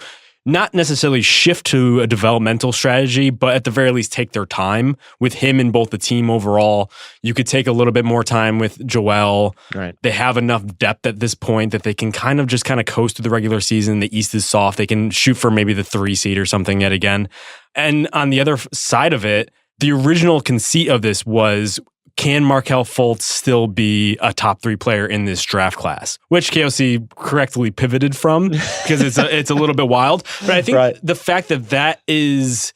not necessarily shift to a developmental strategy, but at the very least take their time with him and both the team overall. You could take a little bit more time with Joel.
Right.
They have enough depth at this point that they can kind of coast through the regular season. The East is soft. They can shoot for maybe the 3 seed or something yet again. And on the other side of it, the original conceit of this was, can Markelle Fultz still be a top 3 player in this draft class? Which KOC correctly pivoted from, because it's a little bit wild. But I think the fact that it's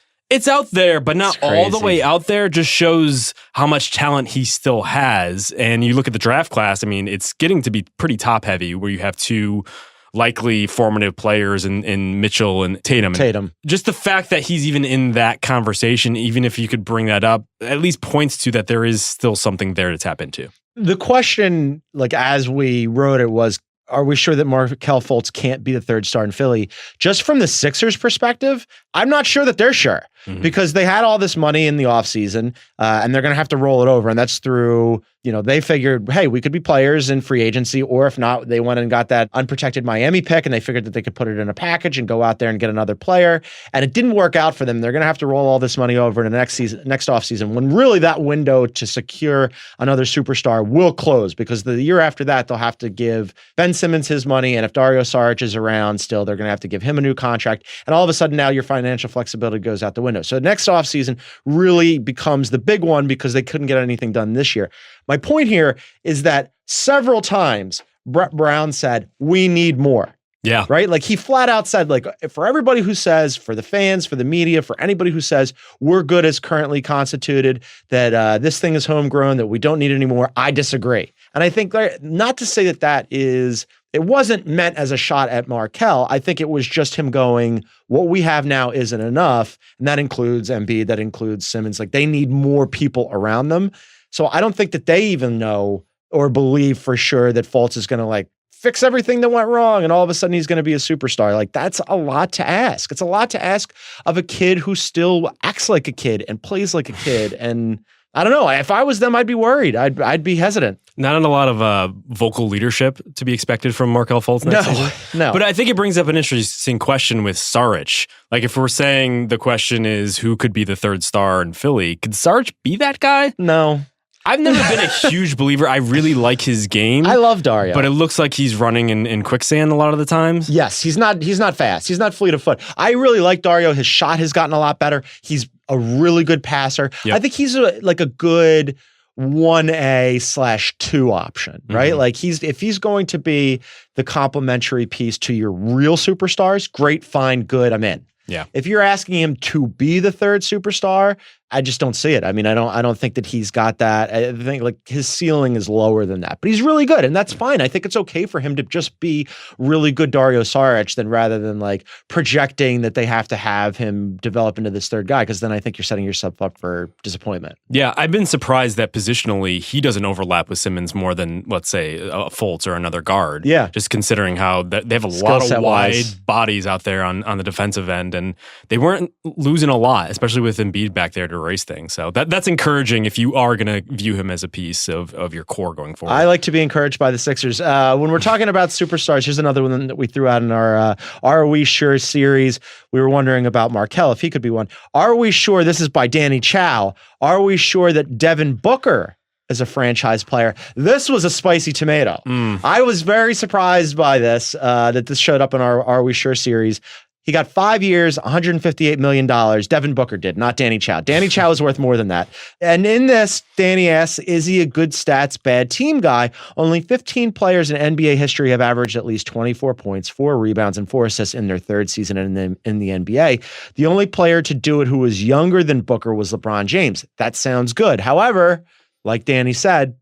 out there, but not all the way out there, just shows how much talent he still has. And you look at the draft class, it's getting to be pretty top heavy, where you have 2 likely formative players in Mitchell and Tatum. Just the fact that he's even in that conversation, even if you could bring that up, at least points to that there is still something there to tap into.
The question, like as we wrote it, was, are we sure that Markelle Fultz can't be the third star in Philly? Just from the Sixers' perspective, I'm not sure that they're sure because they had all this money in the offseason and they're going to have to roll it over. And that's through, they figured, hey, we could be players in free agency, or if not, they went and got that unprotected Miami pick and they figured that they could put it in a package and go out there and get another player. And it didn't work out for them. They're going to have to roll all this money over in the next offseason, when really that window to secure another superstar will close, because the year after that, they'll have to give Ben Simmons his money. And if Dario Saric is around still, they're going to have to give him a new contract. And all of a sudden now your financial flexibility goes out the window. So next offseason really becomes the big one because they couldn't get anything done this year. My point here is that several times Brett Brown said, we need more.
Yeah.
Right? Like he flat out said, like, for everybody who says, for the fans, for the media, for anybody who says we're good as currently constituted, that this thing is homegrown, that we don't need it anymore, I disagree. And I think, not to say that it wasn't meant as a shot at Markelle. I think it was just him going, what we have now isn't enough. And that includes Embiid, that includes Simmons. Like they need more people around them. So I don't think that they even know or believe for sure that Fultz is going to like fix everything that went wrong and all of a sudden he's going to be a superstar. Like that's a lot to ask. It's a lot to ask of a kid who still acts like a kid and plays like a kid. And I don't know. If I was them, I'd be worried. I'd be hesitant.
Not a lot of vocal leadership to be expected from Markelle Fultz next season.
No.
But I think it brings up an interesting question with Saric. Like if we're saying the question is who could be the third star in Philly, could Saric be that guy?
No.
I've never been a huge believer. I really like his game.
I love Dario.
But it looks like he's running in quicksand a lot of the times.
Yes, he's not fast. He's not fleet of foot. I really like Dario. His shot has gotten a lot better. He's a really good passer. Yep. I think he's a good 1A/2 option, right? Like if he's going to be the complementary piece to your real superstars, great, fine, good, I'm in.
Yeah.
If you're asking him to be the third superstar, I just don't see it. I mean, I don't think that he's got that. I think like his ceiling is lower than that, but he's really good and that's fine. I think it's okay for him to just be really good Dario Saric rather than like projecting that they have to have him develop into this third guy. Cause then I think you're setting yourself up for disappointment.
Yeah. I've been surprised that positionally he doesn't overlap with Simmons more than let's say a Fultz or another guard.
Yeah.
Just considering how they have a lot of wide bodies out there on the defensive end and they weren't losing a lot, especially with Embiid back there to race things. So that's encouraging if you are going to view him as a piece of your core going forward.
I like to be encouraged by the Sixers. When we're talking about superstars, here's another one that we threw out in our Are We Sure series. We were wondering about Markelle, if he could be one. Are we sure, this is by Danny Chow, are we sure that Devin Booker is a franchise player? This was a spicy tomato. I was very surprised by this, that this showed up in our Are We Sure series. He got 5 years, $158 million. Devin Booker did, not Danny Chow. Danny Chow is worth more than that. And in this, Danny asks, is he a good stats, bad team guy? Only 15 players in NBA history have averaged at least 24 points, 4 rebounds, and 4 assists in their third season in the NBA. The only player to do it who was younger than Booker was LeBron James. That sounds good. However, like Danny said,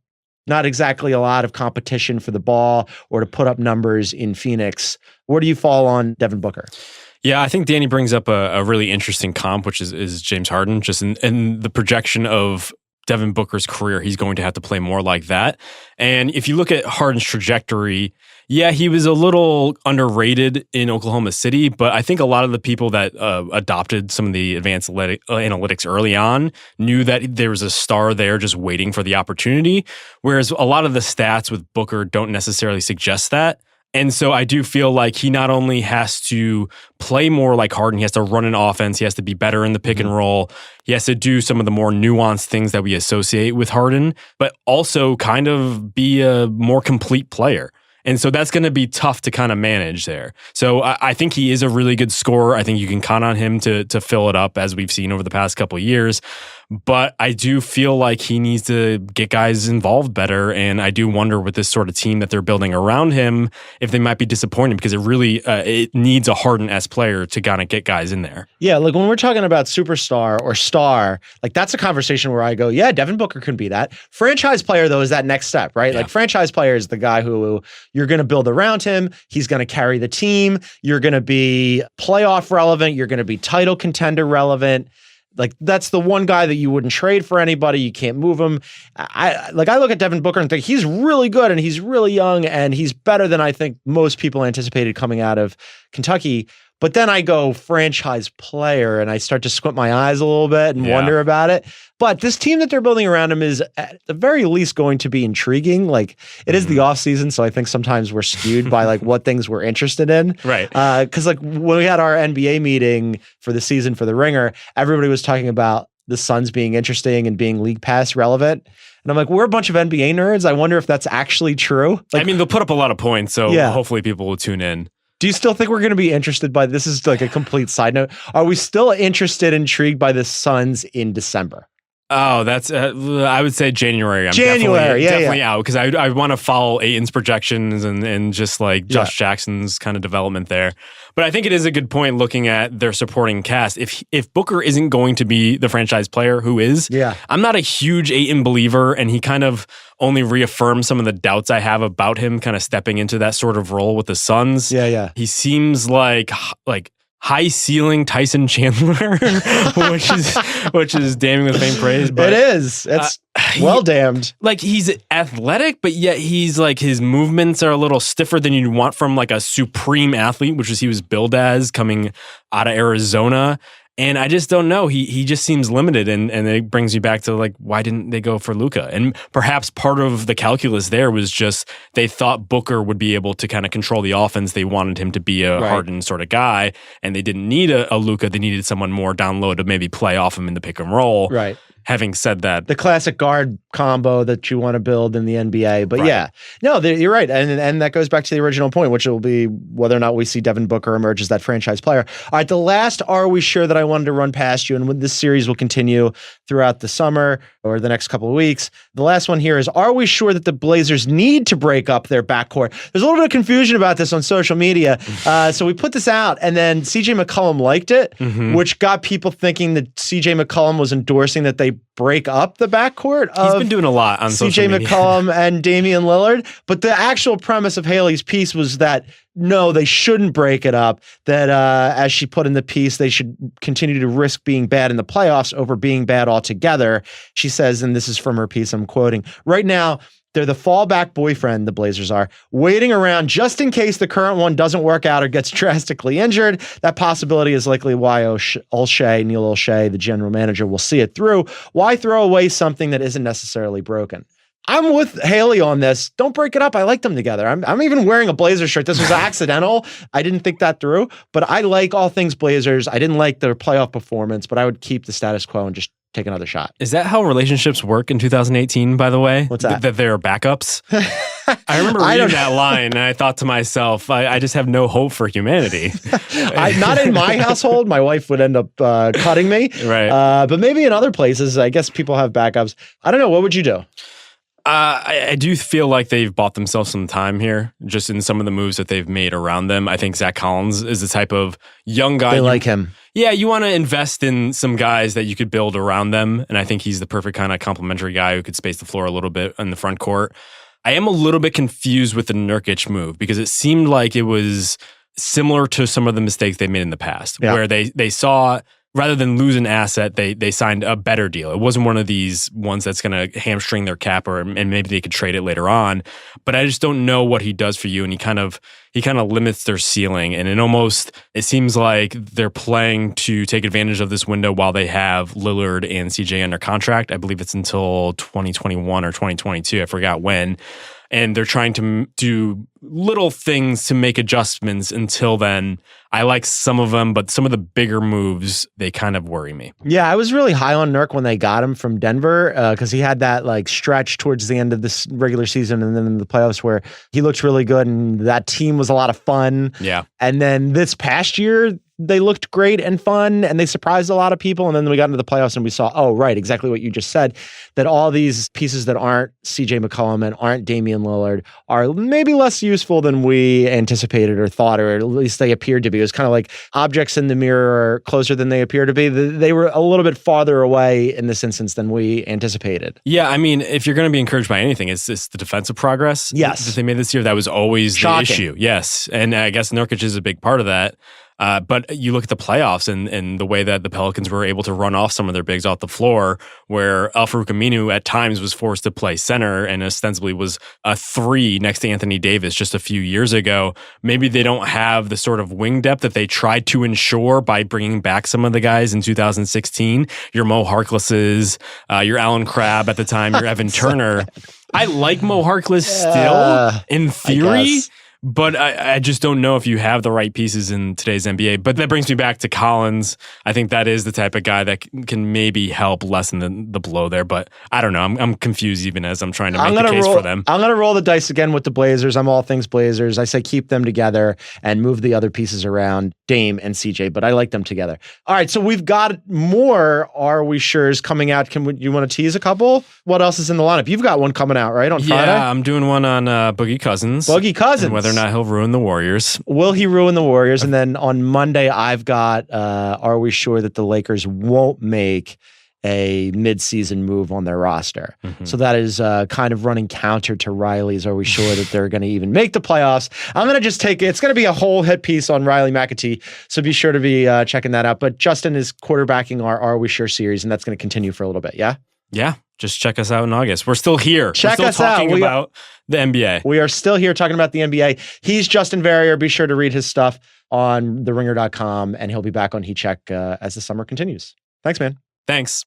not exactly a lot of competition for the ball or to put up numbers in Phoenix. Where do you fall on Devin Booker?
Yeah, I think Danny brings up a really interesting comp, which is James Harden. Just in the projection of Devin Booker's career, he's going to have to play more like that. And if you look at Harden's trajectory, yeah, he was a little underrated in Oklahoma City, but I think a lot of the people that adopted some of the advanced analytics early on knew that there was a star there just waiting for the opportunity, whereas a lot of the stats with Booker don't necessarily suggest that. And so I do feel like he not only has to play more like Harden, he has to run an offense, he has to be better in the pick and roll, he has to do some of the more nuanced things that we associate with Harden, but also kind of be a more complete player. And so that's going to be tough to kind of manage there. So I think he is a really good scorer. I think you can count on him to fill it up as we've seen over the past couple of years. But I do feel like he needs to get guys involved better. And I do wonder with this sort of team that they're building around him, if they might be disappointed because it really it needs a Harden-esque player to kind of get guys in there.
Yeah, like when we're talking about superstar or star, like that's a conversation where I go, yeah, Devin Booker can be that. Franchise player, though, is that next step, right? Yeah. Like franchise player is the guy who you're going to build around him. He's going to carry the team. You're going to be playoff relevant. You're going to be title contender relevant. Like, that's the one guy that you wouldn't trade for anybody. You can't move him. I look at Devin Booker and think he's really good and he's really young and he's better than I think most people anticipated coming out of Kentucky. But then I go franchise player and I start to squint my eyes a little bit and wonder about it. But this team that they're building around him is at the very least going to be intriguing. Like, it is the offseason, so I think sometimes we're skewed by like what things we're interested in.
Right.
Because like when we had our NBA meeting for the season for the Ringer, everybody was talking about the Suns being interesting and being league pass relevant. And I'm like, we're a bunch of NBA nerds. I wonder if that's actually true. Like,
I mean, they'll put up a lot of points, so hopefully people will tune in.
Do you still think we're going to be interested by this? Is like a complete side note. Are we still interested, intrigued by the Suns in December?
Oh, that's I would say January. I'm
January,
definitely out because I want to follow Ayton's projections and just like Josh Jackson's kind of development there. But I think it is a good point looking at their supporting cast. If Booker isn't going to be the franchise player, who is?
Yeah.
I'm not a huge Ayton believer, and he kind of only reaffirms some of the doubts I have about him kind of stepping into that sort of role with the Suns.
Yeah.
He seems like high ceiling Tyson Chandler, which is damning with faint praise. But
it is. It's well damned.
Like, he's athletic, but yet he's like, his movements are a little stiffer than you'd want from like a supreme athlete, which is he was billed as coming out of Arizona. And I just don't know. He just seems limited, and it brings you back to like, why didn't they go for Luka? And perhaps part of the calculus there was just they thought Booker would be able to kind of control the offense. They wanted him to be a hardened sort of guy, and they didn't need a Luka. They needed someone more down low to maybe play off him in the pick and roll.
Right.
Having said that,
the classic guard combo that you want to build in the NBA. But you're right. And that goes back to the original point, which will be whether or not we see Devin Booker emerge as that franchise player. All right, the last are we sure that I wanted to run past you, and this series will continue throughout the summer or the next couple of weeks. The last one here is, are we sure that the Blazers need to break up their backcourt? There's a little bit of confusion about this on social media. So we put this out, and then CJ McCollum liked it, which got people thinking that CJ McCollum was endorsing that they break up the backcourt.
He's been doing a lot on social media.
CJ McCollum and Damian Lillard. But the actual premise of Haley's piece was that no, they shouldn't break it up. That as she put in the piece, they should continue to risk being bad in the playoffs over being bad altogether. She says, and this is from her piece, I'm quoting, right now, they're the fallback boyfriend, the Blazers are, waiting around just in case the current one doesn't work out or gets drastically injured. That possibility is likely why Neil Olshey, the general manager, will see it through. Why throw away something that isn't necessarily broken? I'm with Haley on this. Don't break it up. I like them together. I'm even wearing a Blazers shirt. This was accidental. I didn't think that through, but I like all things Blazers. I didn't like their playoff performance, but I would keep the status quo and just take another shot.
Is that how relationships work in 2018, by the way?
What's that?
That there are backups? I remember reading that line, and I thought to myself, I just have no hope for humanity.
Not in my household. My wife would end up cutting me.
Right.
But maybe in other places, I guess people have backups. I don't know. What would you do?
I do feel like they've bought themselves some time here, just in some of the moves that they've made around them. I think Zach Collins is the type of young guy.
They like him.
Yeah, you want to invest in some guys that you could build around them, and I think he's the perfect kind of complementary guy who could space the floor a little bit in the front court. I am a little bit confused with the Nurkic move because it seemed like it was similar to some of the mistakes they made in the past, where they saw, rather than lose an asset, they signed a better deal. It wasn't one of these ones that's going to hamstring their cap, and maybe they could trade it later on. But I just don't know what he does for you, and he kind of limits their ceiling. And it seems like they're playing to take advantage of this window while they have Lillard and CJ under contract. I believe it's until 2021 or 2022. I forgot when. And they're trying to do little things to make adjustments until then. I like some of them, but some of the bigger moves, they kind of worry me.
Yeah, I was really high on Nurk when they got him from Denver because he had that like stretch towards the end of this regular season and then in the playoffs where he looked really good and that team was a lot of fun.
Yeah.
And then this past year, they looked great and fun and they surprised a lot of people. And then we got into the playoffs and we saw, oh, right, exactly what you just said, that all these pieces that aren't CJ McCollum and aren't Damian Lillard are maybe less useful than we anticipated or thought, or at least they appeared to be. It was kind of like objects in the mirror are closer than they appear to be. They were a little bit farther away in this instance than we anticipated.
Yeah, I mean, if you're going to be encouraged by anything, it's the defensive progress that they made this year. That was always the issue. Yes, and I guess Nurkic is a big part of that. But you look at the playoffs and the way that the Pelicans were able to run off some of their bigs off the floor, where Al-Farouq Aminu at times was forced to play center and ostensibly was a 3 next to Anthony Davis just a few years ago. Maybe they don't have the sort of wing depth that they tried to ensure by bringing back some of the guys in 2016. Your Mo Harklesses, your Alan Crabb at the time, your Evan Turner. I like Mo Harkless still, in theory. But I just don't know if you have the right pieces in today's NBA. But that brings me back to Collins. I think that is the type of guy that can maybe help lessen the blow there. But I don't know. I'm confused even as I'm trying to make the case for them.
I'm going to roll the dice again with the Blazers. I'm all things Blazers. I say keep them together and move the other pieces around, Dame and CJ. But I like them together. All right, so we've got more Are We Sure's coming out. You want to tease a couple? What else is in the lineup? You've got one coming out, right, on Friday?
Yeah, I'm doing one on Boogie Cousins.
Boogie Cousins.
Whether or not he'll ruin the Warriors.
Will he ruin the Warriors? And then on Monday, I've got, are we sure that the Lakers won't make a midseason move on their roster? Mm-hmm. So that is kind of running counter to Riley's. Are we sure that they're going to even make the playoffs? I'm going to just take it. It's going to be a whole hit piece on Riley McAtee. So be sure to be checking that out. But Justin is quarterbacking our Are We Sure series, and that's going to continue for a little bit. Yeah?
Yeah. Just check us out in August. We're still here.
Check
We're still
us
talking
out.
about the NBA.
We are still here talking about the NBA. He's Justin Verrier. Be sure to read his stuff on theringer.com, and he'll be back on Heat Check as the summer continues. Thanks, man.
Thanks.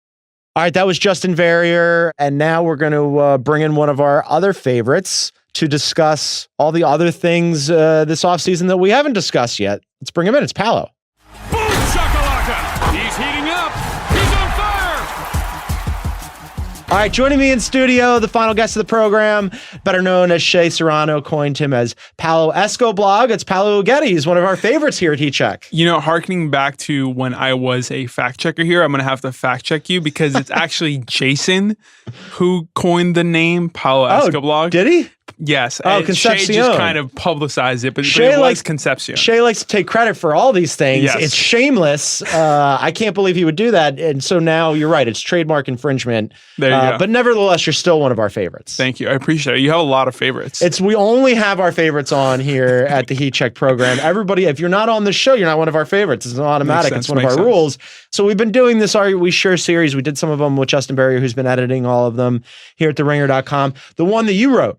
All right, that was Justin Verrier, and now we're going to bring in one of our other favorites to discuss all the other things this offseason that we haven't discussed yet. Let's bring him in. It's Paolo.
Boom shakalaka! He's heating up. He's on fire.
All right, joining me in studio, the final guest of the program, better known as Shea Serrano, coined him as Paolo Escoblog. It's Paolo Uggetti. He's one of our favorites here at Heat Check.
You know, harkening back to when I was a fact checker here, I'm going to have to fact check you because it's actually Jason who coined the name Paolo Escoblog.
Did he?
Yes.
Oh,
Shea
Concepcion.
just kind of publicized it, but
Shea
it was
likes
Concepcion.
Shea likes to take credit for all these things.
Yes.
It's shameless. I can't believe he would do that. And so now you're right. It's trademark infringement.
There you go.
But nevertheless, you're still one of our favorites.
Thank you. I appreciate it. You have a lot of favorites.
We only have our favorites on here at the Heat Check program. Everybody, if you're not on the show, you're not one of our favorites. It's an automatic. It's one of our rules. So we've been doing this Are We Sure series. We did some of them with Justin Verrier, who's been editing all of them here at theringer.com. The one that you wrote,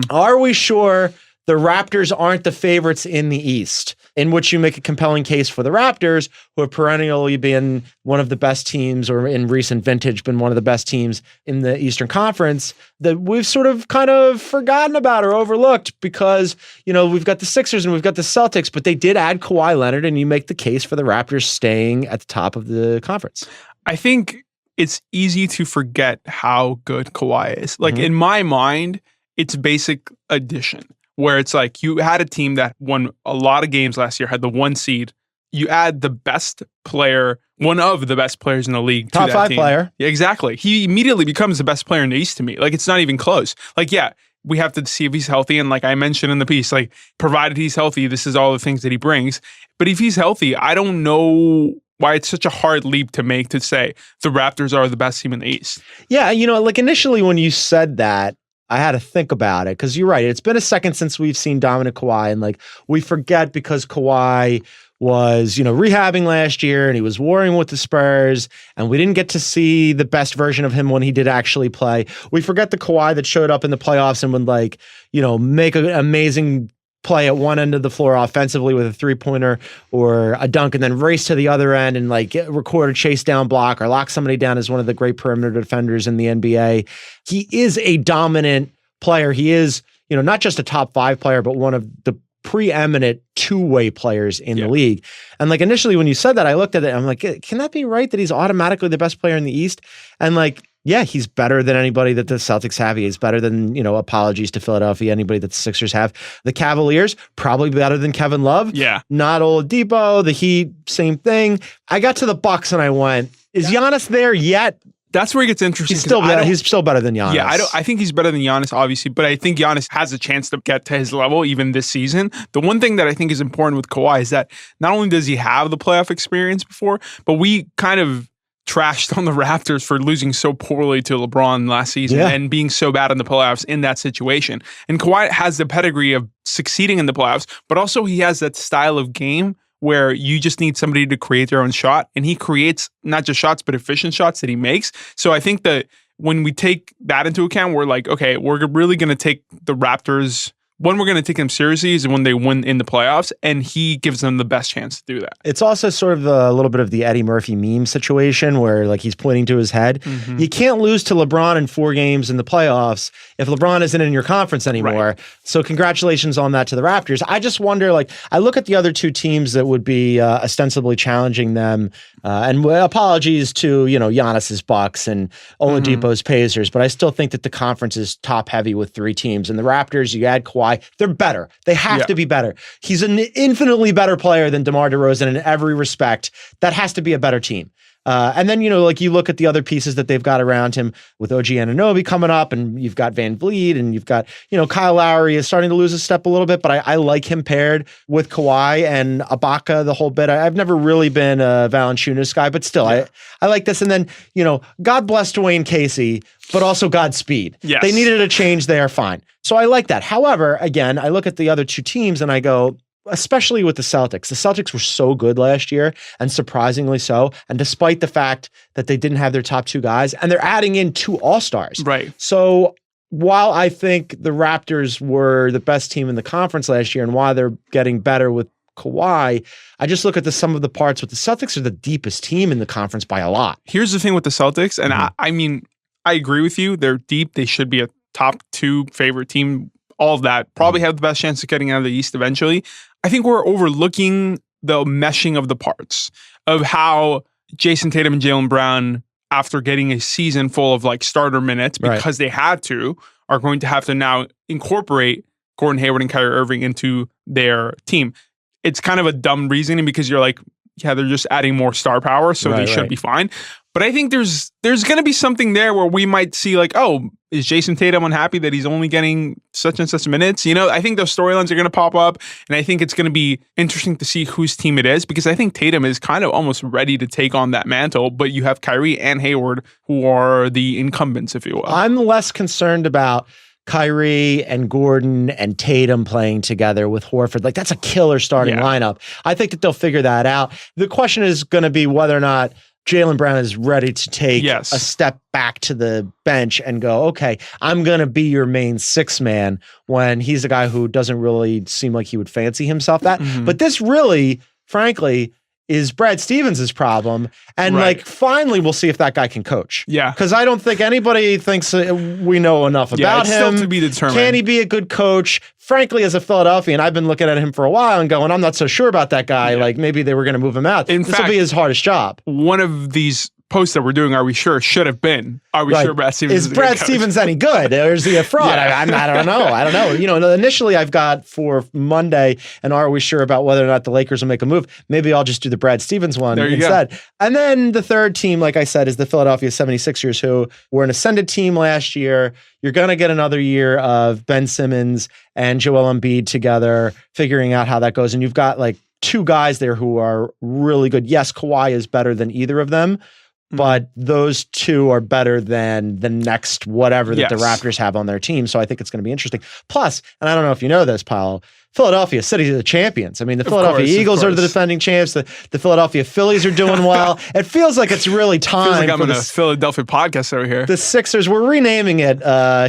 Are we sure the Raptors aren't the favorites in the East? In which you make a compelling case for the Raptors, who have perennially been one of the best teams, or in recent vintage been one of the best teams in the Eastern Conference, that we've sort of kind of forgotten about or overlooked because, you know, we've got the Sixers and we've got the Celtics, but they did add Kawhi Leonard, and you make the case for the Raptors staying at the top of the conference.
I think it's easy to forget how good Kawhi is. Like, in my mind, it's basic addition, where it's like you had a team that won a lot of games last year, had the 1 seed. You add the best player, one of the best players in the league,
top
to that
5
team.
player.
Yeah, exactly. He immediately becomes the best player in the East to me. Like, it's not even close. Like, yeah, we have to see if he's healthy. And like I mentioned in the piece, like, provided he's healthy, this is all the things that he brings. But if he's healthy, I don't know why it's such a hard leap to make to say the Raptors are the best team in the East.
Yeah, you know, like initially when you said that, I had to think about it because you're right. It's been a second since we've seen dominant Kawhi, and like we forget because Kawhi was, you know, rehabbing last year and he was warring with the Spurs, and we didn't get to see the best version of him when he did actually play. We forget the Kawhi that showed up in the playoffs and would, like, you know, make an amazing play at one end of the floor offensively with a 3-pointer or a dunk, and then race to the other end and like record a chase down block or lock somebody down as one of the great perimeter defenders in the NBA. He is a dominant player. He is, you know, not just a top 5 player, but one of the preeminent two-way players in the league. And like initially when you said that, I looked at it and I'm like, can that be right that he's automatically the best player in the East? And like, yeah, he's better than anybody that the Celtics have. He's better than, you know, apologies to Philadelphia, anybody that the Sixers have. The Cavaliers, probably better than Kevin Love.
Yeah.
Not Oladipo. The Heat, same thing. I got to the Bucks and I went, is Giannis there yet?
That's where it gets interesting.
He's still better than Giannis.
Yeah, I think he's better than Giannis, obviously, but I think Giannis has a chance to get to his level even this season. The one thing that I think is important with Kawhi is that not only does he have the playoff experience before, but we kind of trashed on the Raptors for losing so poorly to LeBron last season and being so bad in the playoffs in that situation. And Kawhi has the pedigree of succeeding in the playoffs, but also he has that style of game where you just need somebody to create their own shot. And he creates not just shots, but efficient shots that he makes. So I think that when we take that into account, we're like, okay, we're really going to take the Raptors. When we're going to take them seriously is when they win in the playoffs, and he gives them the best chance to do that.
It's also sort of a little bit of the Eddie Murphy meme situation where like he's pointing to his head.
Mm-hmm.
You can't lose to LeBron in 4 games in the playoffs if LeBron isn't in your conference anymore.
Right.
So congratulations on that to the Raptors. I just wonder, like, I look at the other 2 teams that would be ostensibly challenging them, and apologies to, Giannis's Bucks and Oladipo's Pacers, but I still think that the conference is top heavy with 3 teams. And the Raptors, you add Kawhi, they're better. They have to be better. He's an infinitely better player than DeMar DeRozan in every respect. That has to be a better team. And then, you look at the other pieces that they've got around him with OG Anunoby coming up, and you've got Van Vliet, and you've got, Kyle Lowry is starting to lose his step a little bit, but I like him paired with Kawhi and Ibaka the whole bit. I've never really been a Valanciunas guy, but still, I like this. And then, God bless Dwayne Casey, but also Godspeed.
Yes.
They needed a change there, fine. So I like that. However, again, I look at the other 2 teams and I go, especially with the Celtics were so good last year, and surprisingly so. And despite the fact that they didn't have their top 2 guys, and they're adding in 2 All-Stars.
Right.
So while I think the Raptors were the best team in the conference last year, and why they're getting better with Kawhi, I just look at the sum of the parts with the Celtics are the deepest team in the conference by a lot.
Here's the thing with the Celtics, and I mean, I agree with you. They're deep. They should be a top 2 favorite team. All of that. Probably have the best chance of getting out of the East eventually. I think we're overlooking the meshing of the parts of how Jason Tatum and Jaylen Brown, after getting a season full of like starter minutes because they had to, are going to have to now incorporate Gordon Hayward and Kyrie Irving into their team. It's kind of a dumb reasoning because you're like, yeah, they're just adding more star power, so they should be fine. But I think there's going to be something there where we might see like, oh, is Jason Tatum unhappy that he's only getting such and such minutes? I think those storylines are going to pop up, and I think it's going to be interesting to see whose team it is, because I think Tatum is kind of almost ready to take on that mantle, but you have Kyrie and Hayward who are the incumbents, if you will.
I'm less concerned about Kyrie and Gordon and Tatum playing together with Horford. Like, that's a killer starting lineup. I think that they'll figure that out. The question is going to be whether or not Jaylen Brown is ready to take a step back to the bench and go, okay, I'm going to be your main 6-man, when he's a guy who doesn't really seem like he would fancy himself that. But this really, frankly, is Brad Stevens' problem. And like, finally, we'll see if that guy can coach.
Yeah.
Because I don't think anybody thinks we know enough about him.
Still to be determined.
Can he be a good coach? Frankly, as a Philadelphian, I've been looking at him for a while and going, I'm not so sure about that guy. Like, maybe they were going to move him out. This will be his hardest job.
One of these posts that we're doing, are we sure, should have been, are we sure Brad Stevens
is Brad Stevens any good, or is he a fraud? I don't know. Initially I've got for Monday, and are we sure about whether or not the Lakers will make a move? Maybe I'll just do the Brad Stevens one instead. And then the third team, like I said, is the Philadelphia 76ers, who were an ascended team last year. You're going to get another year of Ben Simmons and Joel Embiid together, figuring out how that goes. And you've got like 2 guys there who are really good. Yes, Kawhi is better than either of them, but those 2 are better than the next whatever that the Raptors have on their team. So I think it's going to be interesting. Plus, and I don't know if you know this, Paolo, Philadelphia City are the champions. I mean, the Philadelphia Eagles are the defending champs. The Philadelphia Phillies are doing well. It feels like it's really time.
Feels like I'm in a Philadelphia podcast over here.
The Sixers, we're renaming it.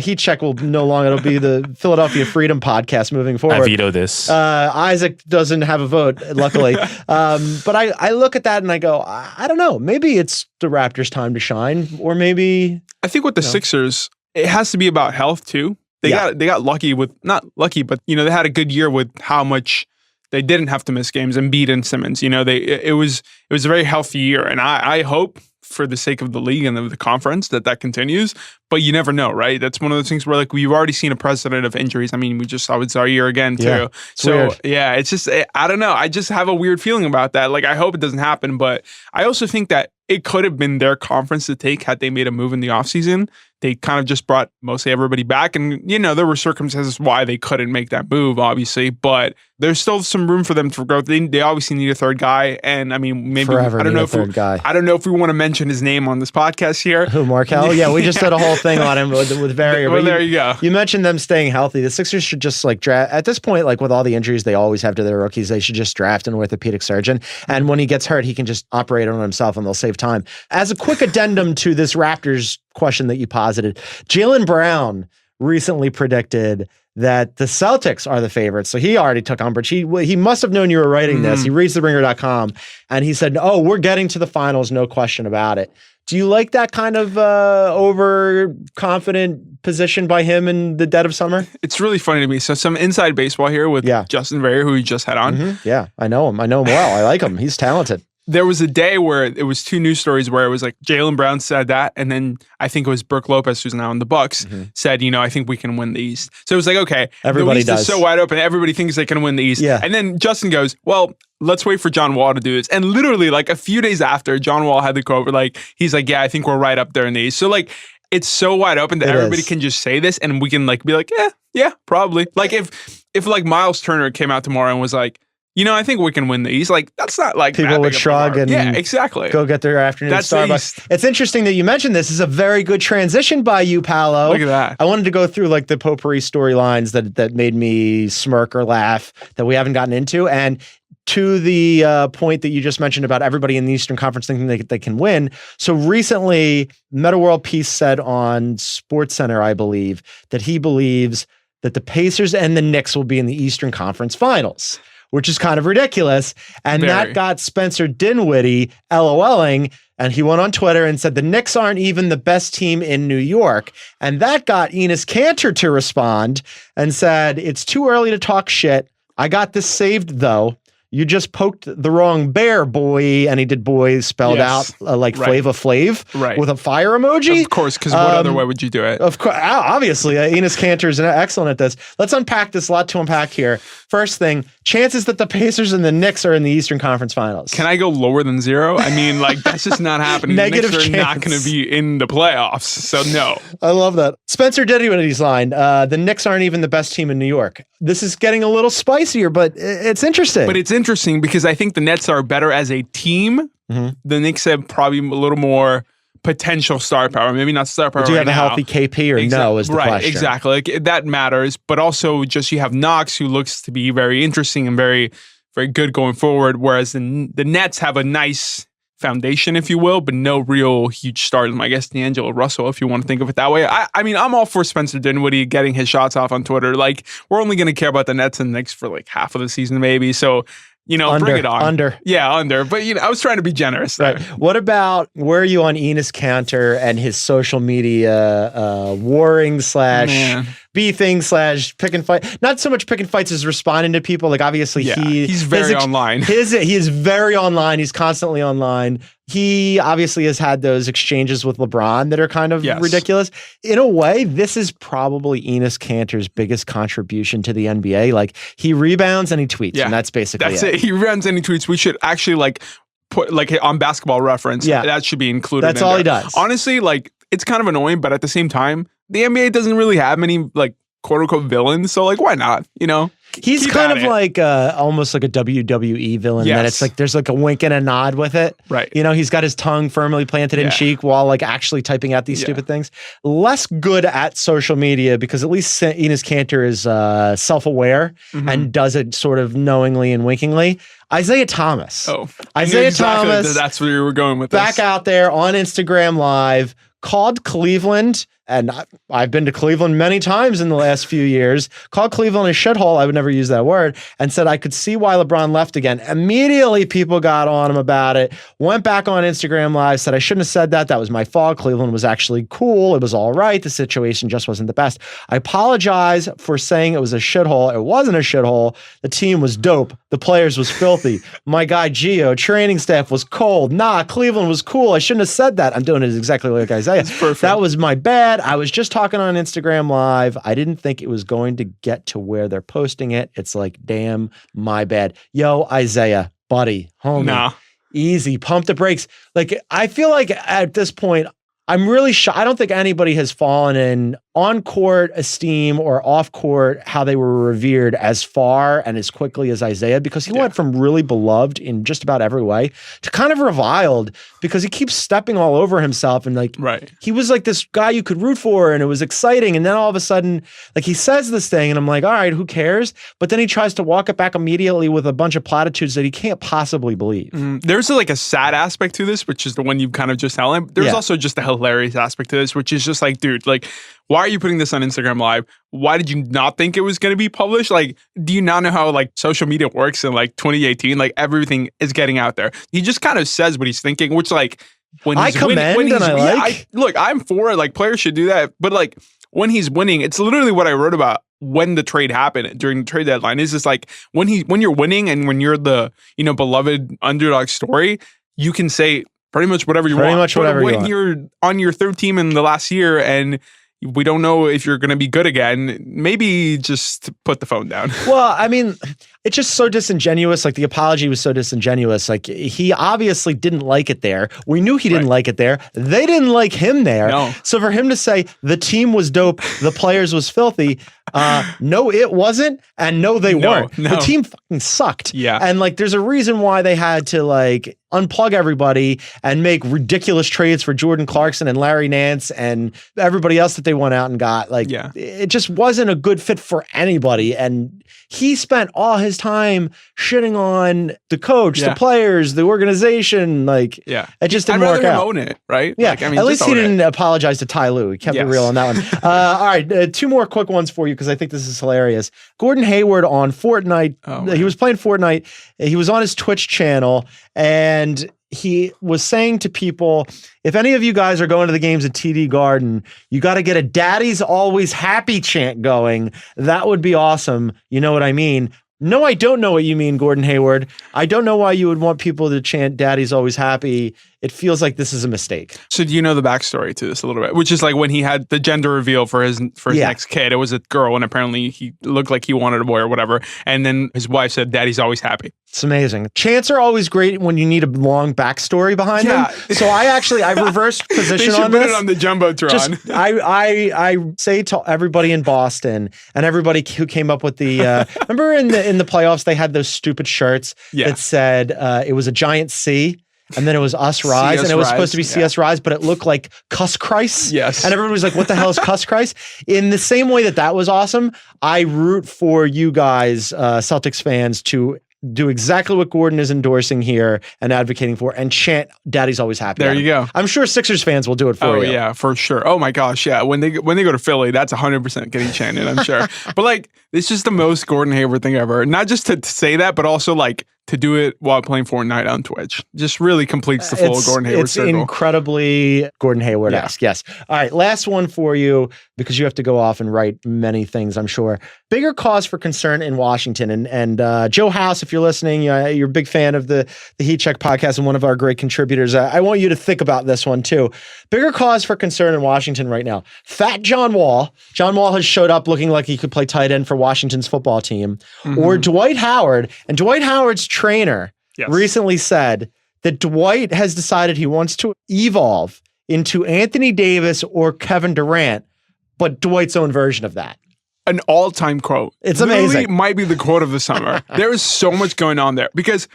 Heat Check will no longer, it'll be the Philadelphia Freedom Podcast moving forward.
I veto this.
Isaac doesn't have a vote, luckily. But I look at that and I go, I don't know. Maybe it's the Raptors' time to shine, or maybe.
I think with the Sixers, it has to be about health too. They got lucky with, not lucky, but they had a good year with how much they didn't have to miss games. Embiid and Simmons, it was a very healthy year, and I hope for the sake of the league and of the conference that continues. But you never know, right? That's one of those things where like we've already seen a precedent of injuries. I mean, we just saw it's our year again too.
Yeah,
so it's just I don't know. I just have a weird feeling about that. Like I hope it doesn't happen, but I also think that it could have been their conference to take had they made a move in the offseason. They kind of just brought mostly everybody back. And, there were circumstances why they couldn't make that move, obviously. But there's still some room for them for growth. They obviously need a third guy. And, I mean, maybe
I don't know if we want to mention his name on this podcast here. Who, Markelle? Yeah, we just did a whole thing on him with Barrier.
Well, there you go.
You mentioned them staying healthy. The Sixers should just like draft at this point, like with all the injuries they always have to their rookies, they should just draft an orthopedic surgeon. And when he gets hurt, he can just operate on himself and they'll save time. As a quick addendum to this Raptors question that you posited, Jaylen Brown recently predicted that the Celtics are the favorites. So he already took umbrage. He must have known you were writing this. He reads theringer.com and he said, oh, we're getting to the finals. No question about it. Do you like that kind of overconfident position by him in the dead of summer?
It's really funny to me. So some inside baseball here with Justin Verrier, who we just had on.
Yeah, I know him. I know him well. I like him. He's talented.
There was a day where it was two news stories where it was like Jaylen Brown said that, and then I think it was Brooke Lopez, who's now in the Bucks, said, I think we can win the East. So it was like, okay,
everybody
the East
does.
is so wide open, everybody thinks they can win the East.
Yeah.
And then Justin goes, well, let's wait for John Wall to do this. And literally like a few days after, John Wall had the quote where like, he's like, yeah, I think we're right up there in the East. So like, it's so wide open that everybody can just say this and we can like be like, yeah, probably. Like if like Miles Turner came out tomorrow and was like, I think we can win the East. Like, that's not like
people would shrug and
exactly.
Go get their afternoon
that's
Starbucks. It's interesting that you mentioned this. This is a very good transition by you, Paolo.
Look at that.
I wanted to go through like the potpourri storylines that made me smirk or laugh that we haven't gotten into. And to the point that you just mentioned about everybody in the Eastern Conference thinking they can win. So recently, Meta World Peace said on SportsCenter, I believe, that he believes that the Pacers and the Knicks will be in the Eastern Conference Finals, which is kind of ridiculous. And that got Spencer Dinwiddie LOLing. And he went on Twitter and said, the Knicks aren't even the best team in New York. And that got Enes Kanter to respond and said, it's too early to talk shit. I got this saved, though. You just poked the wrong bear, boy. And he did boy spelled out like Flava Flav with a fire emoji.
Of course, because what other way would you do it?
Of course, obviously, Enes Kanter is excellent at this. Let's unpack this. A lot to unpack here. First thing, chances that the Pacers and the Knicks are in the Eastern Conference Finals.
Can I go lower than 0? I mean, like, that's just not happening.
Negative
the Knicks are
chance.
not going to be in the playoffs, so no.
I love that. Spencer Dinwiddie's line, the Knicks aren't even the best team in New York. This is getting a little spicier, but it's interesting.
But it's interesting because I think the Nets are better as a team. The Knicks have probably a little more potential star power. Maybe not star power.
Do you have
right
a healthy KP or no is the question.
Exactly. Like, that matters. But also just you have Knox, who looks to be very interesting and very, very good going forward. Whereas the Nets have a nice foundation, if you will, but no real huge stardom. I guess D'Angelo Russell, if you want to think of it that way. I mean, I'm all for Spencer Dinwiddie getting his shots off on Twitter. Like, we're only going to care about the Nets and Knicks for like half of the season, maybe. So, bring it on. Yeah, under. But, I was trying to be generous there.
Right. What about, where are you on Enes Kanter and his social media warring / beefing / pick and fight? Not so much pick and fights as responding to people. Like, obviously,
he's very online.
He is very online. He's constantly online. He obviously has had those exchanges with LeBron that are kind of ridiculous. In a way, this is probably Enes Kanter's biggest contribution to the NBA. Like, he rebounds and he tweets, and that's basically it.
He rebounds and he tweets. We should actually put on Basketball Reference. Yeah, that should be included.
That's all he does.
Honestly, it's kind of annoying, but at the same time, the NBA doesn't really have many quote unquote villains. So why not?
He's kind of like almost like a WWE villain. That it's like there's like a wink and a nod with it.
Right.
He's got his tongue firmly planted in cheek while actually typing out these stupid things. Less good at social media because at least Enes Kanter is self-aware and does it sort of knowingly and winkingly. Isaiah Thomas. Isaiah Thomas.
That's where you were going with
back
this.
out there on Instagram Live, called Cleveland, and I've been to Cleveland many times in the last few years, called Cleveland a shithole, I would never use that word, and said I could see why LeBron left again. Immediately, people got on him about it, went back on Instagram Live, said I shouldn't have said that. That was my fault. Cleveland was actually cool. It was all right. The situation just wasn't the best. I apologize for saying it was a shithole. It wasn't a shithole. The team was dope. The players was filthy. My guy Gio, training staff was cold. Nah, Cleveland was cool. I shouldn't have said that. I'm doing it exactly like Isaiah. That was my bad. I was just talking on Instagram Live. I didn't think it was going to get to where they're posting it. It's like, damn, my bad. Yo, Isaiah, buddy, homie, easy, pump the brakes. I feel like at this point, I'm really shocked. I don't think anybody has fallen in on-court esteem or off-court how they were revered as far and as quickly as Isaiah, because he went from really beloved in just about every way to kind of reviled because he keeps stepping all over himself, and like he was like this guy you could root for and it was exciting, and then all of a sudden like he says this thing and I'm like, all right, who cares? But then he tries to walk it back immediately with a bunch of platitudes that he can't possibly believe.
There's like a sad aspect to this, which is the one you've kind of just outlined. There's also just a hilarious aspect to this, which is just like, dude, like, why are you putting this on Instagram Live? Why did you not think it was going to be published? Like, do you not know how like social media works in like 2018? Like everything is getting out there. He just kind of says what he's thinking, which like when he's winning, look, I'm for it. Like players should do that, but like when he's winning, it's literally what I wrote about when the trade happened during the trade deadline. Is just like when you're winning and when you're the beloved underdog story, you can say pretty much whatever you want.
Pretty much whatever you want.
When you're on your third team in the last year and we don't know if you're going to be good again, maybe just put the phone down.
Well, I mean, it's just so disingenuous. Like the apology was so disingenuous. Like he obviously didn't like it there. We knew he didn't like it there. They didn't like him there.
No.
So for him to say the team was dope, the players was filthy. No, it wasn't. And no, they weren't.
No.
The team fucking sucked.
Yeah.
And like, there's a reason why they had to like unplug everybody and make ridiculous trades for Jordan Clarkson and Larry Nance and everybody else that they went out and got. Like, it just wasn't a good fit for anybody. And he spent all his time shitting on the coach, the players, the organization. Like, it just didn't work out.
Own it, right?
Yeah.
Like, I mean,
at least he didn't apologize to Ty Lue. He kept it real on that one. All right. Two more quick ones for you because I think this is hilarious. Gordon Hayward on Fortnite. He was playing Fortnite. He was on his Twitch channel and he was saying to people, if any of you guys are going to the games at TD Garden, you got to get a Daddy's Always Happy chant going. That would be awesome. You know what I mean? No, I don't know what you mean, Gordon Hayward. I don't know why you would want people to chant Daddy's Always Happy. It feels like this is a mistake.
So do you know the backstory to this a little bit? Which is like when he had the gender reveal for his next kid, it was a girl and apparently he looked like he wanted a boy or whatever. And then his wife said, Daddy's always happy.
It's amazing. Chants are always great when you need a long backstory behind them. So I reversed position on this.
They should put it on the Jumbotron.
I say to everybody in Boston and everybody who came up with the, remember in the playoffs, they had those stupid shirts that said it was a giant C. And then it was Us Rise, and it was supposed to be CS Rise, but it looked like Cuss Christ.
Yes.
And everybody was like, what the hell is Cuss Christ? In the same way that was awesome, I root for you guys, Celtics fans, to do exactly what Gordon is endorsing here and advocating for and chant Daddy's Always Happy.
There you go.
I'm sure Sixers fans will do it for you.
Oh, yeah, for sure. Oh, my gosh. Yeah. When they go to Philly, that's 100% getting chanted, I'm sure. But like, it's just the most Gordon Hayward thing ever. Not just to say that, but also like to do it while playing Fortnite on Twitch. Just really completes the full Gordon Hayward circle.
It's incredibly Gordon Hayward-esque, yes. All right, last one for you, because you have to go off and write many things, I'm sure. Bigger cause for concern in Washington. And Joe House, if you're listening, you're a big fan of the Heat Check podcast and one of our great contributors. I want you to think about this one too. Bigger cause for concern in Washington right now. Fat John Wall. John Wall has showed up looking like he could play tight end for Washington's football team. Or Dwight Howard. And Dwight Howard's trainer recently said that Dwight has decided he wants to evolve into Anthony Davis or Kevin Durant, but Dwight's own version of that.
An all-time quote.
It's amazing.
It might be the quote of the summer. There is so much going on there because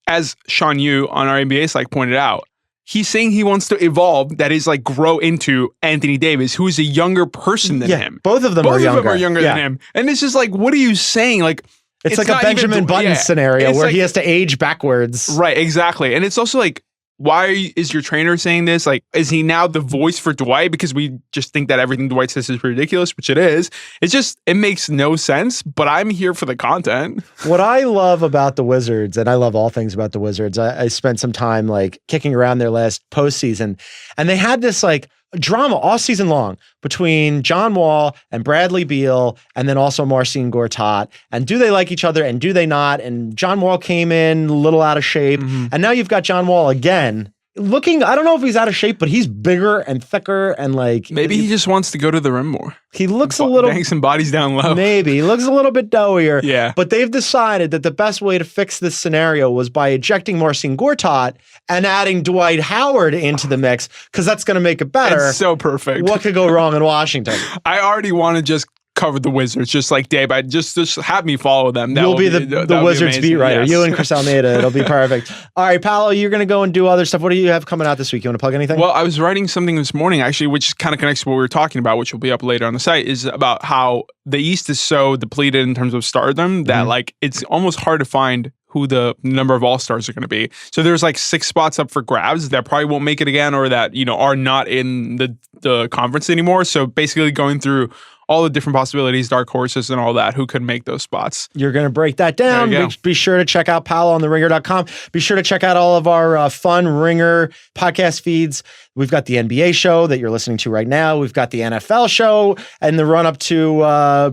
as Sean Yu on our NBA site pointed out, he's saying he wants to evolve, that is like grow into Anthony Davis, who is a younger person than him.
Both of them are
younger than him. And it's just like, what are you saying? Like,
it's like a Benjamin Button scenario where he has to age backwards.
Right, exactly. And it's also like, why is your trainer saying this? Like, is he now the voice for Dwight? Because we just think that everything Dwight says is ridiculous, which it is. It makes no sense, but I'm here for the content.
What I love about the Wizards, and I love all things about the Wizards, I spent some time like kicking around their last postseason, and they had this like drama all season long between John Wall and Bradley Beal and then also Marcin Gortat. And do they like each other and do they not? And John Wall came in a little out of shape. And now you've got John Wall again looking, I don't know if he's out of shape, but he's bigger and thicker and like
Maybe he just wants to go to the rim more.
he looks a little
Bang some bodies down low.
maybe he looks a little bit doughier.
Yeah.
But they've decided that the best way to fix this scenario was by ejecting Marcin Gortat and adding Dwight Howard into the mix because that's going to make it better.
It's so perfect.
What could go wrong in Washington?
I already want to just cover the Wizards, just like Dave. Just have me follow them.
You'll be the Wizards beat writer.
Yes.
You and Chris Almeida. It'll be perfect. All right, Paolo, you're going to go and do other stuff. What do you have coming out this week? You want to plug anything?
Well, I was writing something this morning, actually, which kind of connects to what we were talking about, which will be up later on the site, is about how the East is so depleted in terms of stardom that like it's almost hard to find who the number of all-stars are going to be. So there's like 6 spots up for grabs that probably won't make it again or that, are not in the conference anymore. So basically going through all the different possibilities, dark horses and all that, who could make those spots.
You're going to break that down.
There you go.
Be sure to check out Paolo on theringer.com. Be sure to check out all of our fun Ringer podcast feeds. We've got the NBA show that you're listening to right now. We've got the NFL show and the run up to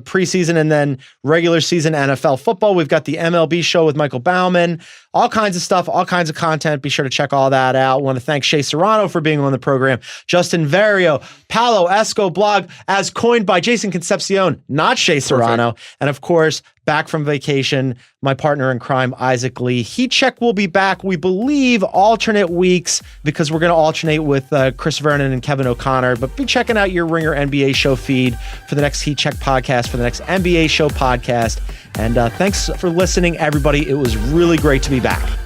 preseason and then regular season NFL football. We've got the MLB show with Michael Bauman. All kinds of stuff, all kinds of content. Be sure to check all that out. I want to thank Shea Serrano for being on the program. Justin Vario, Paolo Esco blog, as coined by Jason Concepcion, not Shea Serrano.
Perfect.
And of course, back from vacation, my partner in crime, Isaac Lee. Heat Check will be back, we believe, alternate weeks because we're going to alternate with Chris Vernon and Kevin O'Connor. But be checking out your Ringer NBA show feed for the next Heat Check podcast, for the next NBA show podcast. And thanks for listening, everybody. It was really great to be back.